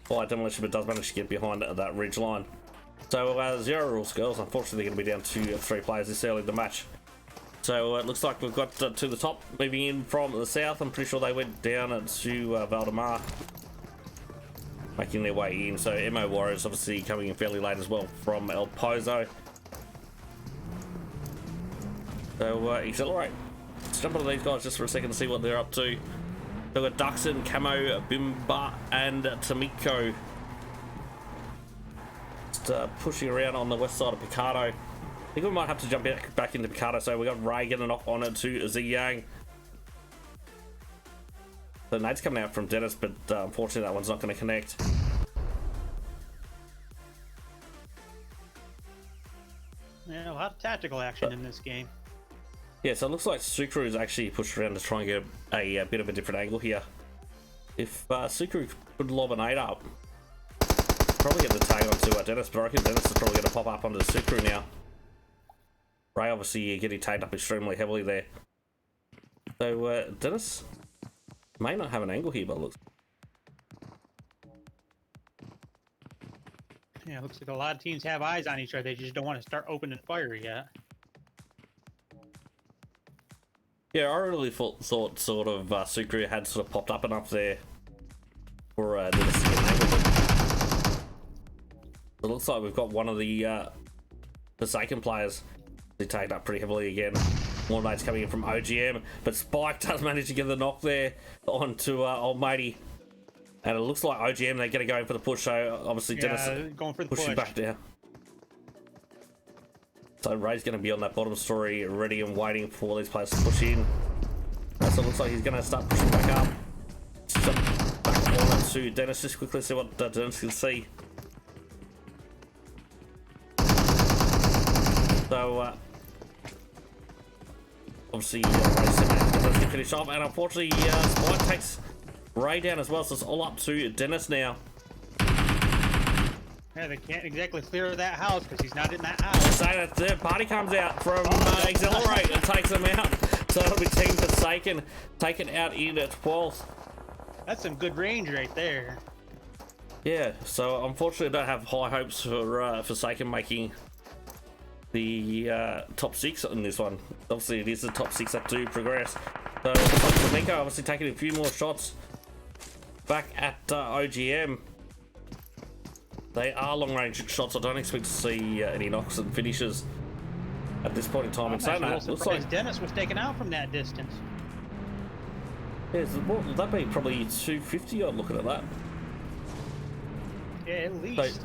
Speaker 5: by Demolition, but does manage to get behind that ridge line. So Zero Rules Girls, unfortunately, going to be down to 3 players this early in the match. So it looks like we've got to the top, moving in from the south. I'm pretty sure they went down to Valdemar, making their way in. So MO Warriors obviously coming in fairly late as well from El Pozo. So accelerate. Let's jump onto these guys just for a second to see what they're up to. So we've got Duxon, Camo, Bimba, and Tamiko. Just pushing around on the west side of Picardo. I think we might have to jump back into Picardo. So we got Ray getting off on it to Ziyang. So Nate's coming out from Dennis, but unfortunately that one's not going to connect.
Speaker 6: tactical action in this game.
Speaker 5: Yeah, so it looks like Sucru is actually pushed around to try and get a bit of a different angle here. If Sucru could lob an 8 up, probably get the tag onto Dennis, but I reckon Dennis is probably going to pop up onto Sucru now. Ray obviously getting tagged up extremely heavily there. So Dennis may not have an angle here, but it looks.
Speaker 6: Yeah, it looks like a lot of teams have eyes on each other. They just don't want to start opening fire yet.
Speaker 5: Yeah, I really thought sort of Sucru had sort of popped up enough there for Dennis to get an angle. It looks like we've got one of the Forsaken players. They tagged up pretty heavily again. More mates coming in from OGM, but Spike does manage to get the knock there onto old matey. And it looks like OGM, they're going to go in for the push, so obviously Dennis
Speaker 6: going for the
Speaker 5: pushing
Speaker 6: push.
Speaker 5: back down. So Ray's going to be on that bottom story, ready and waiting for these players to push in. So it looks like he's going to start pushing back up. So back on to Dennis, just quickly see what Dennis can see. So obviously Ray's going to finish off, and unfortunately Spike takes Ray down as well, so it's all up to Dennis now.
Speaker 6: Yeah, they can't exactly clear that house because he's not in that house.
Speaker 5: So the third party comes out from Accelerate and takes them out. So it'll be Team Forsaken taken out in at 12th.
Speaker 6: That's some good range right there.
Speaker 5: Yeah, so unfortunately I don't have high hopes for Forsaken making the top 6 in this one. Obviously it is the top 6 that do progress. So Flamenco obviously taking a few more shots back at OGM. They are long-range shots. I don't expect to see any knocks and finishes at this point in time. And saying that, looks like
Speaker 6: Dennis was taken out from that distance.
Speaker 5: Yeah, what would that be? Probably 250. I'm looking at that.
Speaker 6: Yeah, at least.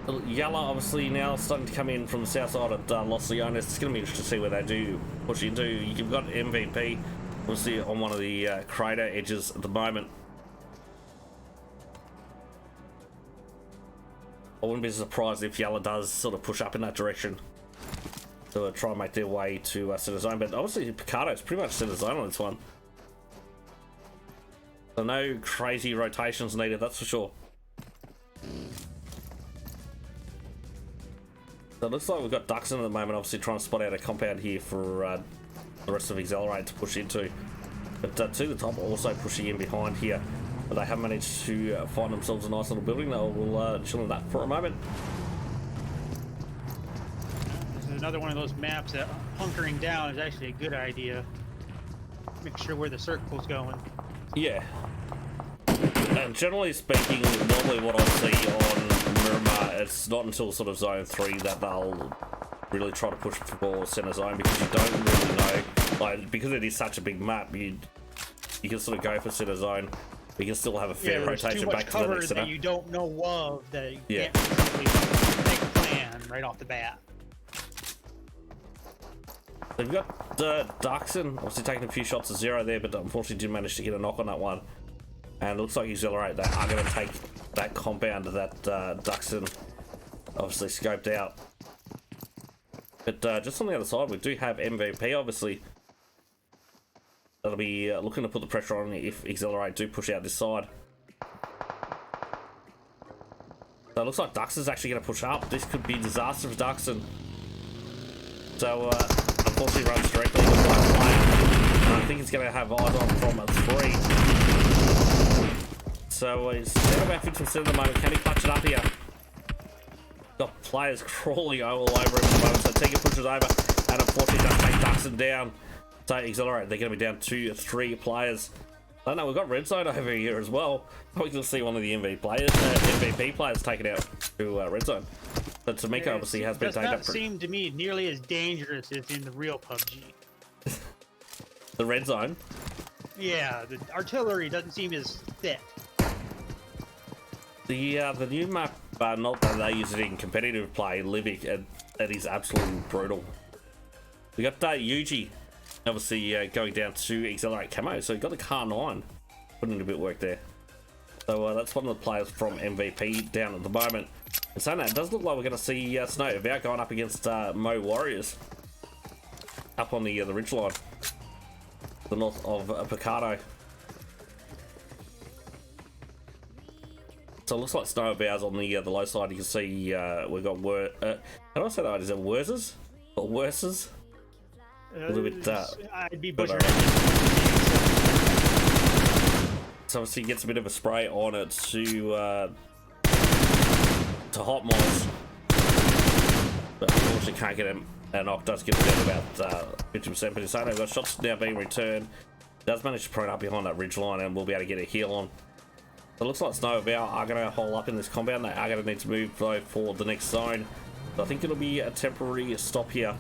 Speaker 5: So, Yalla obviously now starting to come in from the south side of Los Leones. It's going to be interesting to see where they do push into. You've got MVP obviously on one of the crater edges at the moment. I wouldn't be surprised if Yalla does sort of push up in that direction to try and make their way to center zone, but obviously Picardo's pretty much center zone on this one. So no crazy rotations needed, that's for sure. So it looks like we've got Duxton at the moment, obviously trying to spot out a compound here for the rest of Accelerate to push into. But to the top, also pushing in behind here. But they have managed to find themselves a nice little building. They'll chill in that for a moment.
Speaker 6: This is another one of those maps that hunkering down is actually a good idea. Make sure where the circle's going.
Speaker 5: Yeah. And generally speaking, normally what I see on Miramar, it's not until sort of zone 3 that they'll really try to push for center zone, because you don't really know, like, because it is such a big map, you can sort of go for center zone. We can still have a fair rotation back to the next center.
Speaker 6: That you don't know of, that you
Speaker 5: yeah.
Speaker 6: can't really make a plan right off the bat.
Speaker 5: They've got Duxton obviously taking a few shots at 0 there, but unfortunately didn't manage to get a knock on that one. And it looks like Accelerate, they are going to take that compound that Duxton obviously scoped out. But just on the other side, we do have MVP obviously. That'll be looking to put the pressure on if Accelerate do push out this side. So it looks like Duxton's actually going to push up. This could be disaster for Duxton. So unfortunately runs directly into the player. And I think he's going to have eyes on from a 3. So he's down about 50% at the moment. Can he clutch it up here? Got players crawling all over him at the moment. So Tika pushes over and unfortunately does take Duxton down. So Accelerate, they're going to be down 2-3 players. I don't know, we've got Red Zone over here as well. We can see one of the MVP players taken out to Red Zone. But Tamika obviously has been taken up.
Speaker 6: Does not seem to me nearly as dangerous as in the real PUBG.
Speaker 5: The Red Zone?
Speaker 6: Yeah, the artillery doesn't seem as thick.
Speaker 5: The new map, not that they use it in competitive play, Livic, that is absolutely brutal. We got Yuji. Obviously going down to Accelerate Camo, so you got the Car 9 putting in a bit of work there. So that's one of the players from MVP down at the moment. And so now it does look like we're going to see Snow AVAU going up against Mo Warriors up on the ridgeline, the north of Picardo. So it looks like Snow AVAU's on the low side. You can see we've got how do I say that? Is it Wurzes or Wurses? A little bit.
Speaker 6: I'd be butchering.
Speaker 5: So obviously he gets a bit of a spray on it to Hot Moss, but unfortunately can't get him. And Ock does get him down about 50%, but he's only got shots now being returned. Does manage to prone up behind that ridge line and we'll be able to get a heal on. So it looks like Snow AVAU are going to hole up in this compound. They are going to need to move though for the next zone. So I think it'll be a temporary stop here.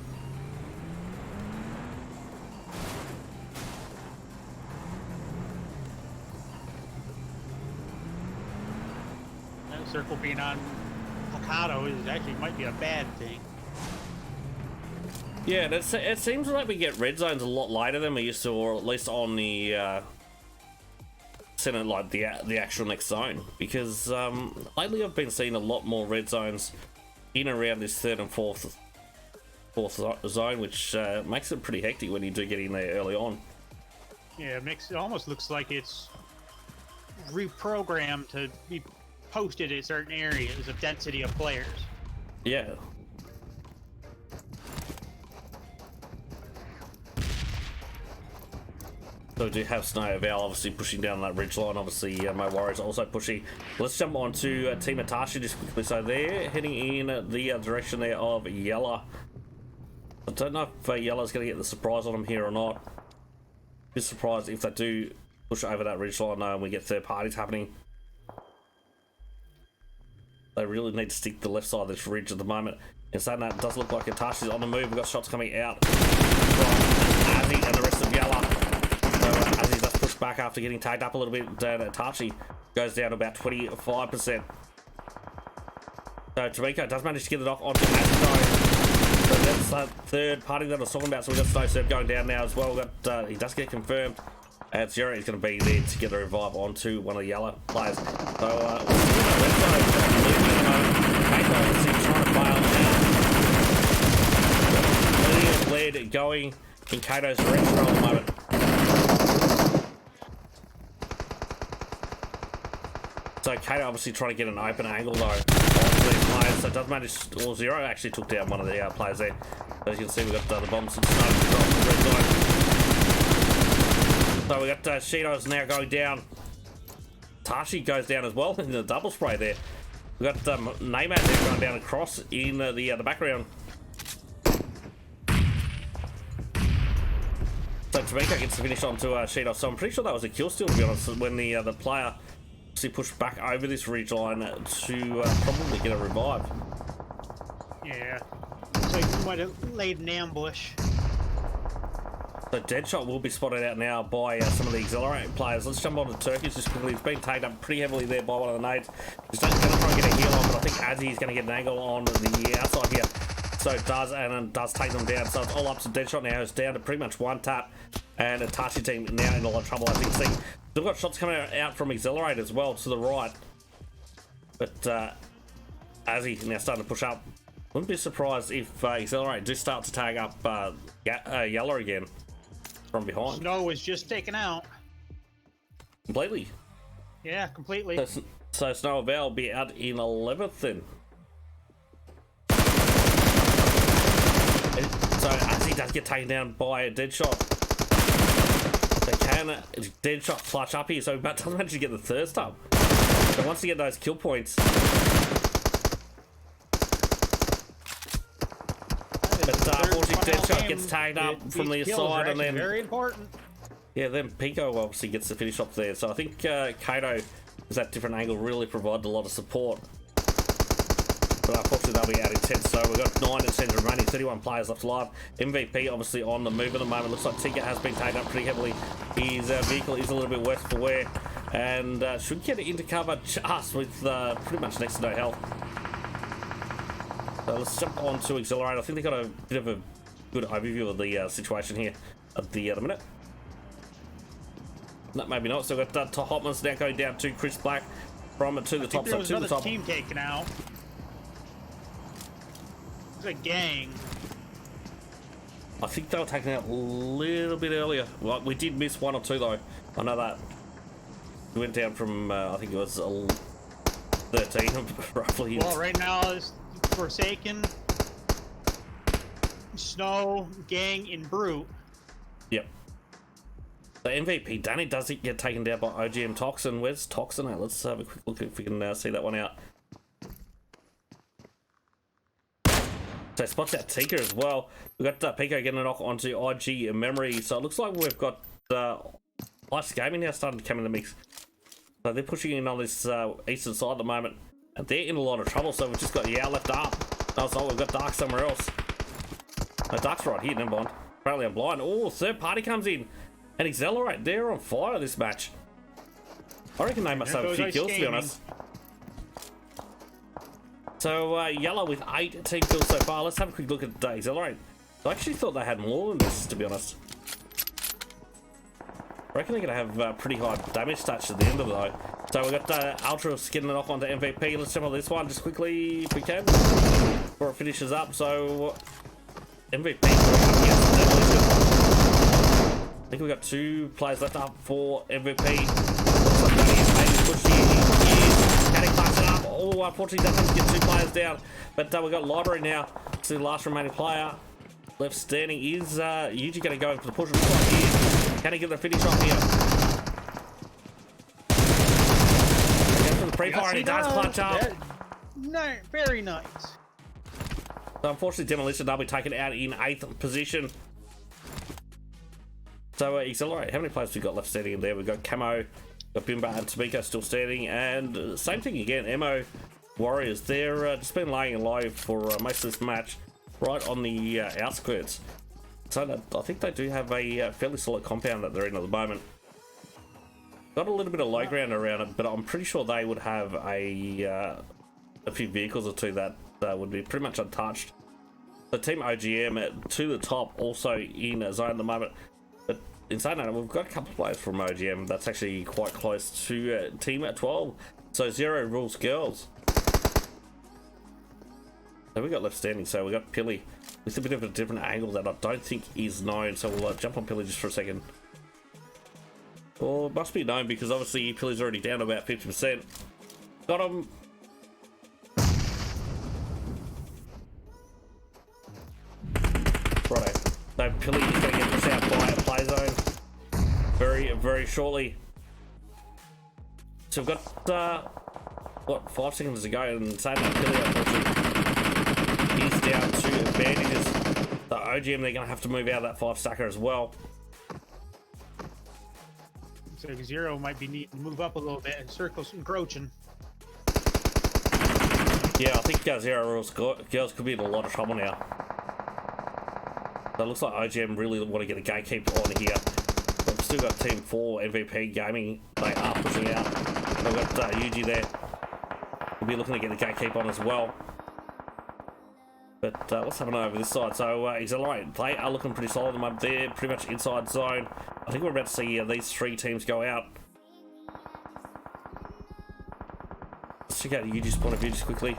Speaker 6: That circle being on Picardo is actually might be a bad thing.
Speaker 5: Yeah, it seems like we get red zones a lot later than we used to, or at least on the center, like the actual next zone. Because lately I've been seeing a lot more red zones in and around this third and fourth zone, which makes it pretty hectic when you do get in there early on.
Speaker 6: Yeah, it almost looks like it's reprogrammed to be posted in certain areas of density of players.
Speaker 5: Yeah. So we do have Snow AVAU obviously pushing down that ridge line. Obviously, my Warriors also pushing. Let's jump on to Team Atashi just quickly. So they're heading in the direction there of Yalla. I don't know if Yalla's going to get the surprise on them here or not. Be surprised if they do push over that ridge line and we get third parties happening. They really need to stick to the left side of this ridge at the moment. And saying that, it does look like Atashi's on the move. We've got shots coming out from Azzy and the rest of Yalla. So Azzy does push back after getting tagged up a little bit. Atashi goes down to about 25%. So Tamiko does manage to get it off onto Azzy. So that's that third party that I was talking about. So we've got Snow Serb going down now as well. We've got, he does get confirmed. And Zero is going to be there to get a revive onto one of the Yalla players. So lead going in Kato's direction at the moment. So Kato obviously trying to get an open angle though onto these players. So it does manage, or Zero actually took down one of the players there. As you can see, we've got the bombs and snow from the red zone. So we got Shido's now going down. Tashi goes down as well in the double spray there. We got Neymar there going down across in the background. So Tamiko gets the finish onto Shido. So I'm pretty sure that was a kill steal, to be honest, when the player actually pushed back over this ridge line to probably get a revive.
Speaker 6: Yeah. So he might have laid an ambush.
Speaker 5: So Deadshot will be spotted out now by some of the Accelerate players. Let's jump on to Turkish just quickly. He's been tagged up pretty heavily there by one of the nades. He's going to try and get a heal on, but I think Azzy is going to get an angle on the outside here. So it does, and does take them down. So it's all up to Deadshot now. It's down to pretty much one tap. And the Tashi team now in a lot of trouble, as you can see. They've got shots coming out from Accelerate as well to the right. But Azzy now starting to push up. Wouldn't be surprised if Accelerate do start to tag up Yalla again. From behind.
Speaker 6: Snow was just taken out.
Speaker 5: Completely.
Speaker 6: Yeah, completely.
Speaker 5: So Snow AVAU will be out in 11th then. So as he does get taken down by a Deadshot. They can Deadshot clutch up here, so but doesn't manage to get the third stop. So once you get those kill points. But unfortunately, Deadshot gets tagged up from the side, and then
Speaker 6: very important.
Speaker 5: Yeah, then Pico obviously gets the finish off there. So I think Kato, with that different angle, really provided a lot of support. But unfortunately, they'll be out in 10. So we've got 9 10 remaining, 31 players left alive. MVP obviously on the move at the moment. Looks like Tika has been taken up pretty heavily. His vehicle is a little bit worse for wear, and should get it into cover just with pretty much next to no health. So let's jump on to Accelerate. I think they got a bit of a good overview of the situation here at the minute. No, maybe not. So we've got Hotman's now going down to Chris Black from to the top.
Speaker 6: There was
Speaker 5: to the
Speaker 6: another
Speaker 5: top.
Speaker 6: team taken out. It's a gang.
Speaker 5: I think they were taken out a little bit earlier. Well, we did miss 1 or 2 though. I know that. We went down from I think it was 13 roughly.
Speaker 6: Well, right now it's Forsaken, Snow, Gang, and Brute.
Speaker 5: Yep. The MVP Danny does it get taken down by OGM Toxin. Where's Toxin at? Let's have a quick look if we can see that one out. So spots out Tika as well. We've got Pico getting a knock onto IG Memory. So it looks like we've got Ice Gaming now starting to come in the mix. So they're pushing in on this eastern side at the moment. And they're in a lot of trouble. So we've just got Yao left up. No, so we've got Dark somewhere else. No, Dark's right here, never mind. Apparently I'm blind. Oh, third party comes in. And Accelerate, they're on fire this match. I reckon they must have a few kills, to be honest. So, Yellow with 8 team kills so far. Let's have a quick look at Accelerate. I actually thought they had more than this, to be honest. I reckon they're going to have pretty high damage stats at the end of it, though. So we've got Ultra getting it off onto MVP. Let's jump on this one just quickly, if we can, before it finishes up. So, MVP. I think we've got 2 players left up for MVP. Can he class it up? Oh, unfortunately, doesn't get 2 players down. But we've got Library now. It's the last remaining player left standing. Is Yuji going to go in for the push? Here. Can he get the finish off here? Goes for the pre-fire and he does clutch up.
Speaker 6: No, very nice.
Speaker 5: So unfortunately, Demolition, they'll be taken out in 8th position. So Accelerate, how many players have we got left standing in there? We've got Camo, got Bimba and Tamiko still standing, and same thing again, Mo Warriors. They're just been laying low for most of this match, right on the outskirts. So I think they do have a fairly solid compound that they're in at the moment. Got a little bit of low ground around it, but I'm pretty sure they would have a few vehicles or 2 that would be pretty much untouched. The team OGM to the top, also in a zone at the moment. But in saying that, we've got a couple of players from OGM that's actually quite close to team at 12. So Zero Rules Girls. So we got left standing. So we got Pilly with a bit of a different angle that I don't think is known. So we'll jump on Pilly just for a second. Well, it must be known because obviously Pilly's already down to about 50%. Got him. Righto. So Pilly is going to get pushed out by a play zone very shortly. So we've got what, 5 seconds to go, and saying that Pilly unfortunately is down to advantages. The OGM, they're going to have to move out of that 5 stacker as well.
Speaker 6: So Zero might be needing to move up a little bit and circles encroaching.
Speaker 5: Yeah, I think Zero Rules Girls could be in a lot of trouble now. So it looks like OGM really want to get a gatekeeper on here. We've still got Team 4 MVP Gaming. They are pushing out. We've got Yuji there. We'll be looking to get the gatekeeper on as well. But what's happening over this side? So Accelerate, they are looking pretty solid at the moment. They're pretty much inside zone. I think we're about to see these 3 teams go out. Let's check out Yuji's point of view just quickly.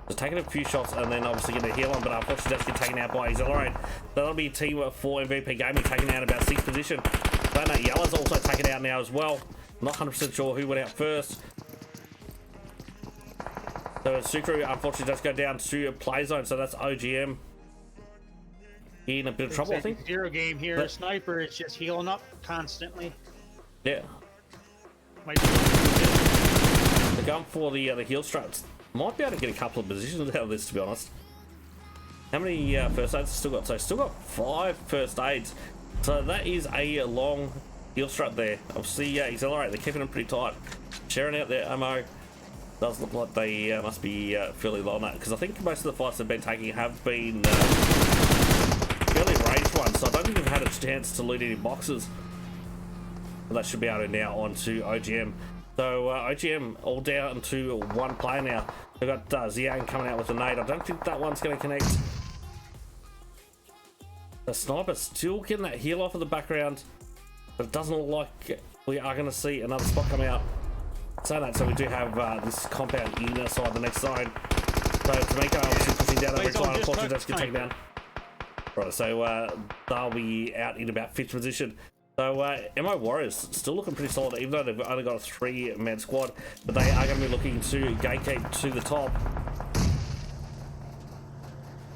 Speaker 5: Just taking a few shots and then obviously getting a heal on, but unfortunately that's get taken out by Accelerate. That'll be Team 4 MVP Gaming taken out about 6th position. But no, Yella's also taken out now as well. Not 100% sure who went out first. So Sukru unfortunately does go down to a play zone, so that's OGM in a bit of trouble, I think.
Speaker 6: Zero game here. But Sniper is just healing up constantly.
Speaker 5: Yeah.
Speaker 6: Might be
Speaker 5: they're going for the heal strats. Might be able to get a couple of positions out of this, to be honest. How many first aids still got? So still got 5 first aids. So that is a long heal strat there. Obviously, Accelerate, they're keeping them pretty tight. Sharing out their ammo. Does look like they must be fairly low on that, because I think most of the fights they've been taking have been fairly ranged ones, so I don't think they've had a chance to loot any boxes. But that should be able to now on to OGM. So OGM all down to 1 player now. We've got Xiang coming out with a nade. I don't think that one's going to connect. The Sniper still getting that heal off in the background, but it doesn't look like we are going to see another spot coming out. So we do have this compound inside the next zone. So Tamiko obviously pushing down the next line. Unfortunately, does get taken down. Right, so they'll be out in about 5th position. So MO Warriors still looking pretty solid, even though they've only got a 3-man squad, but they are going to be looking to gatekeep to the top.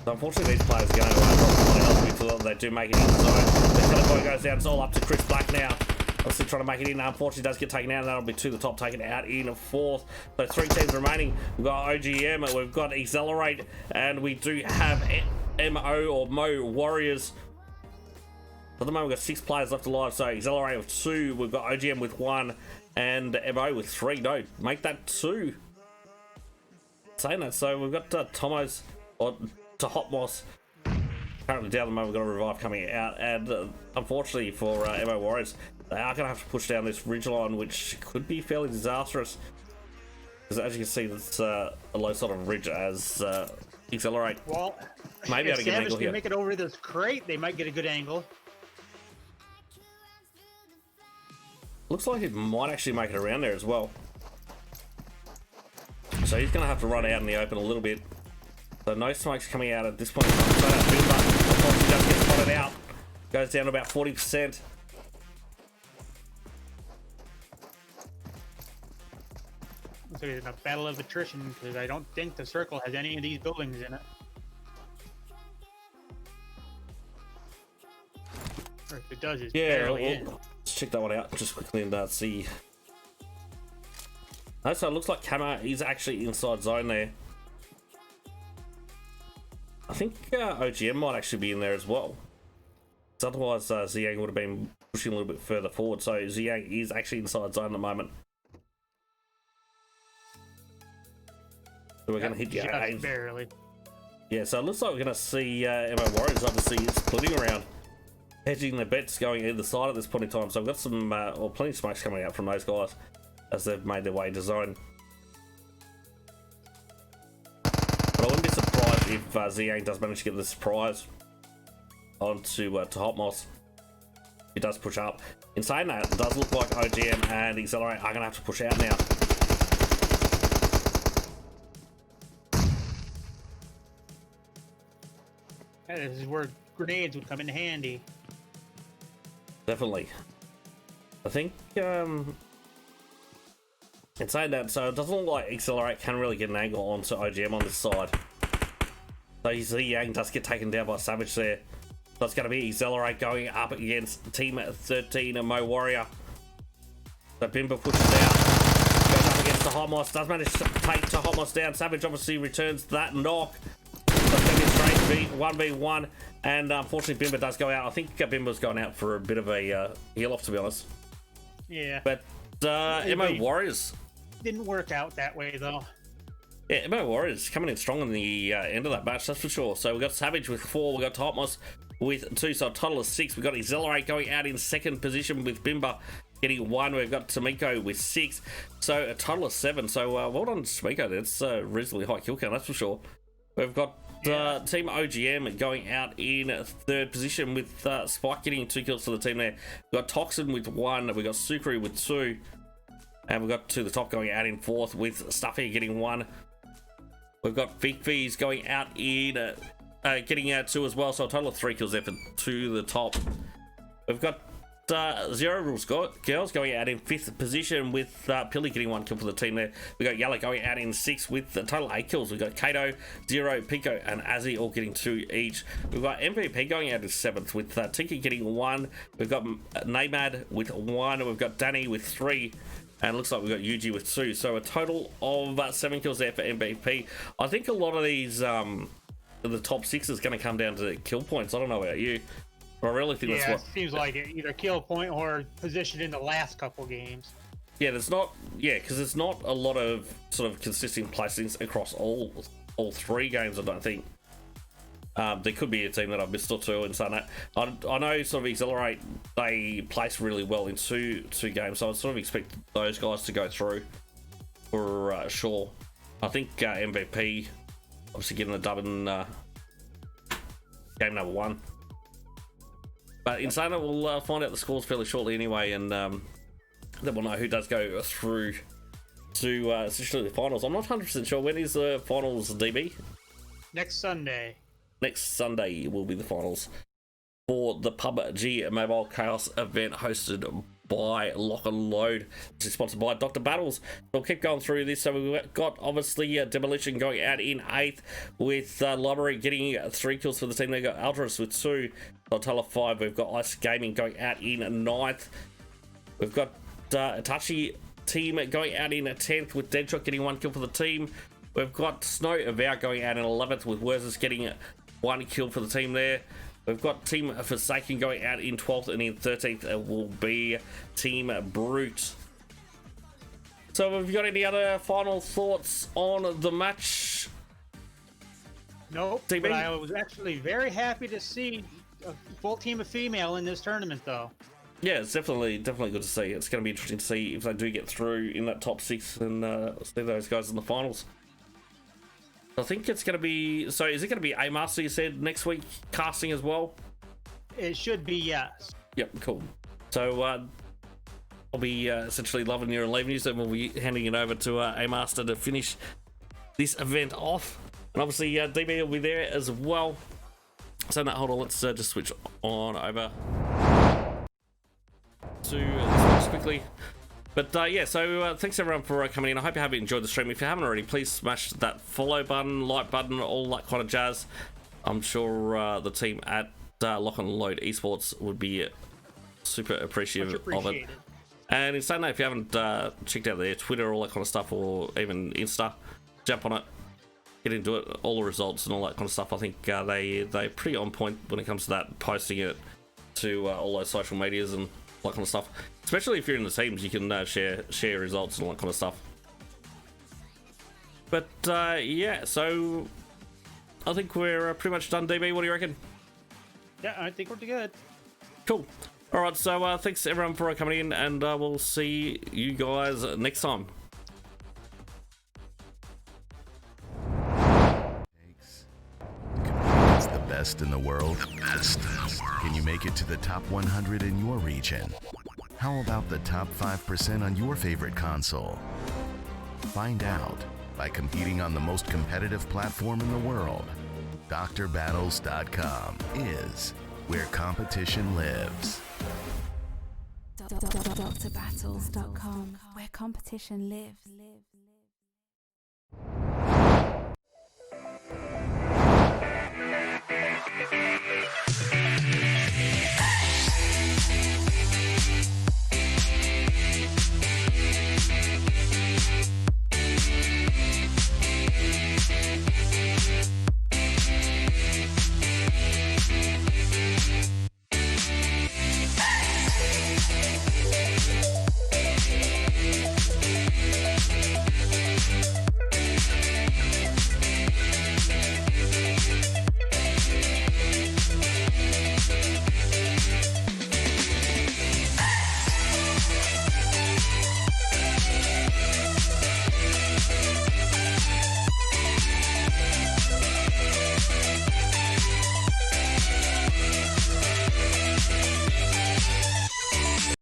Speaker 5: So unfortunately, these players are going to help because they do make it in the zone. The teleport goes down. It's all up to Chris Black now. Obviously trying to make it in. Unfortunately, does get taken out, and that'll be to the top, taken out in 4th. So 3 teams remaining. We've got OGM, we've got Accelerate, and we do have MO or Mo Warriors. At the moment, we've got 6 players left alive. So Accelerate with 2, we've got OGM with 1, and MO with 3. No, make that 2. Saying that, so we've got Tomos or to Hot Moss. Currently down the moment, we've got a revive coming out, and unfortunately for MO Warriors, they are going to have to push down this ridge line, which could be fairly disastrous. Because as you can see, it's a low sort of ridge as Accelerate.
Speaker 6: Well,
Speaker 5: maybe able to get an angle
Speaker 6: can
Speaker 5: here.
Speaker 6: Make it over this crate, they might get a good angle.
Speaker 5: Looks like it might actually make it around there as well. So he's going to have to run out in the open a little bit. So no smokes coming out at this point. So that Bimba, unfortunately, does get spotted out. Goes down to about 40%.
Speaker 6: So it's a battle of attrition because I don't think the circle has any of these buildings in it. Or if it does, it's barely in.
Speaker 5: Let's check that one out just quickly and see. No, so it looks like Kama is actually inside zone there. I think OGM might actually be in there as well. Because otherwise Ziyang would have been pushing a little bit further forward. So Ziyang is actually inside zone at the moment. So we're going to hit the
Speaker 6: just barely.
Speaker 5: Yeah, so it looks like we're going to see MO Warriors obviously splitting around, hedging their bets going either side at this point in time. So we've got some, or plenty of smokes coming out from those guys as they've made their way to zone. But I wouldn't be surprised if Ziyang does manage to get the surprise onto to Hot Moss. He does push up. In saying that, it does look like OGM and Accelerate are going to have to push out now.
Speaker 6: This is where grenades would come in handy.
Speaker 5: Definitely. I think in saying that, so it doesn't look like Accelerate can really get an angle onto OGM on this side. So you see Yang does get taken down by Savage there. So it's going to be Accelerate going up against Team 13 and Mo Warrior. So Bimba pushes out. Goes up against the Hot Moss. Does manage to take to Hot Moss down. Savage obviously returns that knock. So it's going to be a straight 1v1. And unfortunately Bimba does go out. I think Bimba's going out for a bit of a heal off, to be honest.
Speaker 6: Yeah.
Speaker 5: But MO Warriors
Speaker 6: didn't work out that way though.
Speaker 5: Yeah, MO Warriors coming in strong in the end of that match, that's for sure. So we've got Savage with 4, we've got Hot Moss with 2, so a total of 6. We've got Accelerate going out in 2nd position with Bimba getting 1. We've got Tamiko with 6, so a total of 7. So well done Tamiko, that's a reasonably high kill count, that's for sure. We've got Team OGM going out in 3rd position with Spike getting 2 kills for the team there. We've got Toxin with 1, we've got Sukri with 2, and we've got to the top going out in 4th with Stuffy getting 1. We've got Vikfi's going out in getting out 2 as well, so a total of 3 kills there for to the top. We've got Zero Rules Girls going out in 5th position with Pilly getting 1 kill for the team there. We've got Yalla going out in 6th with a total of 8 kills. We've got Kato, Zero, Pico, and Azzy all getting 2 each. We've got MVP going out in 7th with Tiki getting 1. We've got Naymad with 1. We've got Danny with 3. And it looks like we've got Yuji with 2. So a total of 7 kills there for MVP. I think a lot of these, the top 6 is going to come down to kill points. I don't know about you. But I really think that's what...
Speaker 6: it seems like it. Either kill point or position in the last couple games.
Speaker 5: Yeah, there's not... Yeah, because there's not a lot of sort of consistent placings across all 3 games, I don't think. There could be a team that I've missed or 2 and saying that. I know sort of Accelerate, they place really well in two games, so I sort of expect those guys to go through for sure. I think MVP obviously getting the dub in game number 1. But in saying that, we'll find out the scores fairly shortly anyway, and then we'll know who does go through to essentially the finals. I'm not 100% sure. When is the finals, DB?
Speaker 6: Next Sunday.
Speaker 5: Next Sunday will be the finals for the PUBG Mobile Chaos event hosted by Lock&LOAD, which is sponsored by Dr. Battles. We'll keep going through this. So we've got obviously Demolition going out in 8th, with Library getting 3 kills for the team. They've got Aldris with 2, Altala 5. We've got Ice Gaming going out in 9th. We've got Itachi team going out in 10th, with Deadshot getting 1 kill for the team. We've got Snow AVAU going out in 11th, with Werzus getting 1 kill for the team there. We've got Team Forsaken going out in 12th, and in 13th it will be Team Brute. So have you got any other final thoughts on the match?
Speaker 6: Nope,
Speaker 5: DB?
Speaker 6: but I was actually very happy to see a full team of female in this tournament, though.
Speaker 5: Yeah, it's definitely good to see. It's going to be interesting to see if they do get through in that top 6 and see those guys in the finals. I think it's going to be... So is it going to be A Master, you said, next week, casting as well?
Speaker 6: It should be, yes.
Speaker 5: Yep, cool. So I'll be essentially loving you and leaving you, so we'll be handing it over to A Master to finish this event off. And obviously DB will be there as well. So now, hold on, let's just switch on over to this one quickly. But yeah, so thanks everyone for coming in. I hope you have enjoyed the stream. If you haven't already, please smash that follow button, like button, all that kind of jazz. I'm sure the team at Lock&LOAD Esports would be super appreciative of it. And in saying that, if you haven't checked out their Twitter, all that kind of stuff, or even Insta, jump on it, get into it, all the results and all that kind of stuff. I think they're pretty on point when it comes to that, posting it to all those social medias and all that kind of stuff. Especially if you're in the teams, you can share results and all that kind of stuff. But yeah, so I think we're pretty much done, DB. What do you reckon?
Speaker 6: Yeah, I think we're good.
Speaker 5: Cool. All right, so thanks everyone for coming in, and we'll see you guys next time.
Speaker 1: It's the best in the world. The best in the world. Can you make it to the top 100 in your region? How about the top 5% on your favorite console? Find out by competing on the most competitive platform in the world. DrBattles.com is where competition lives.
Speaker 2: DrBattles.com, where competition lives.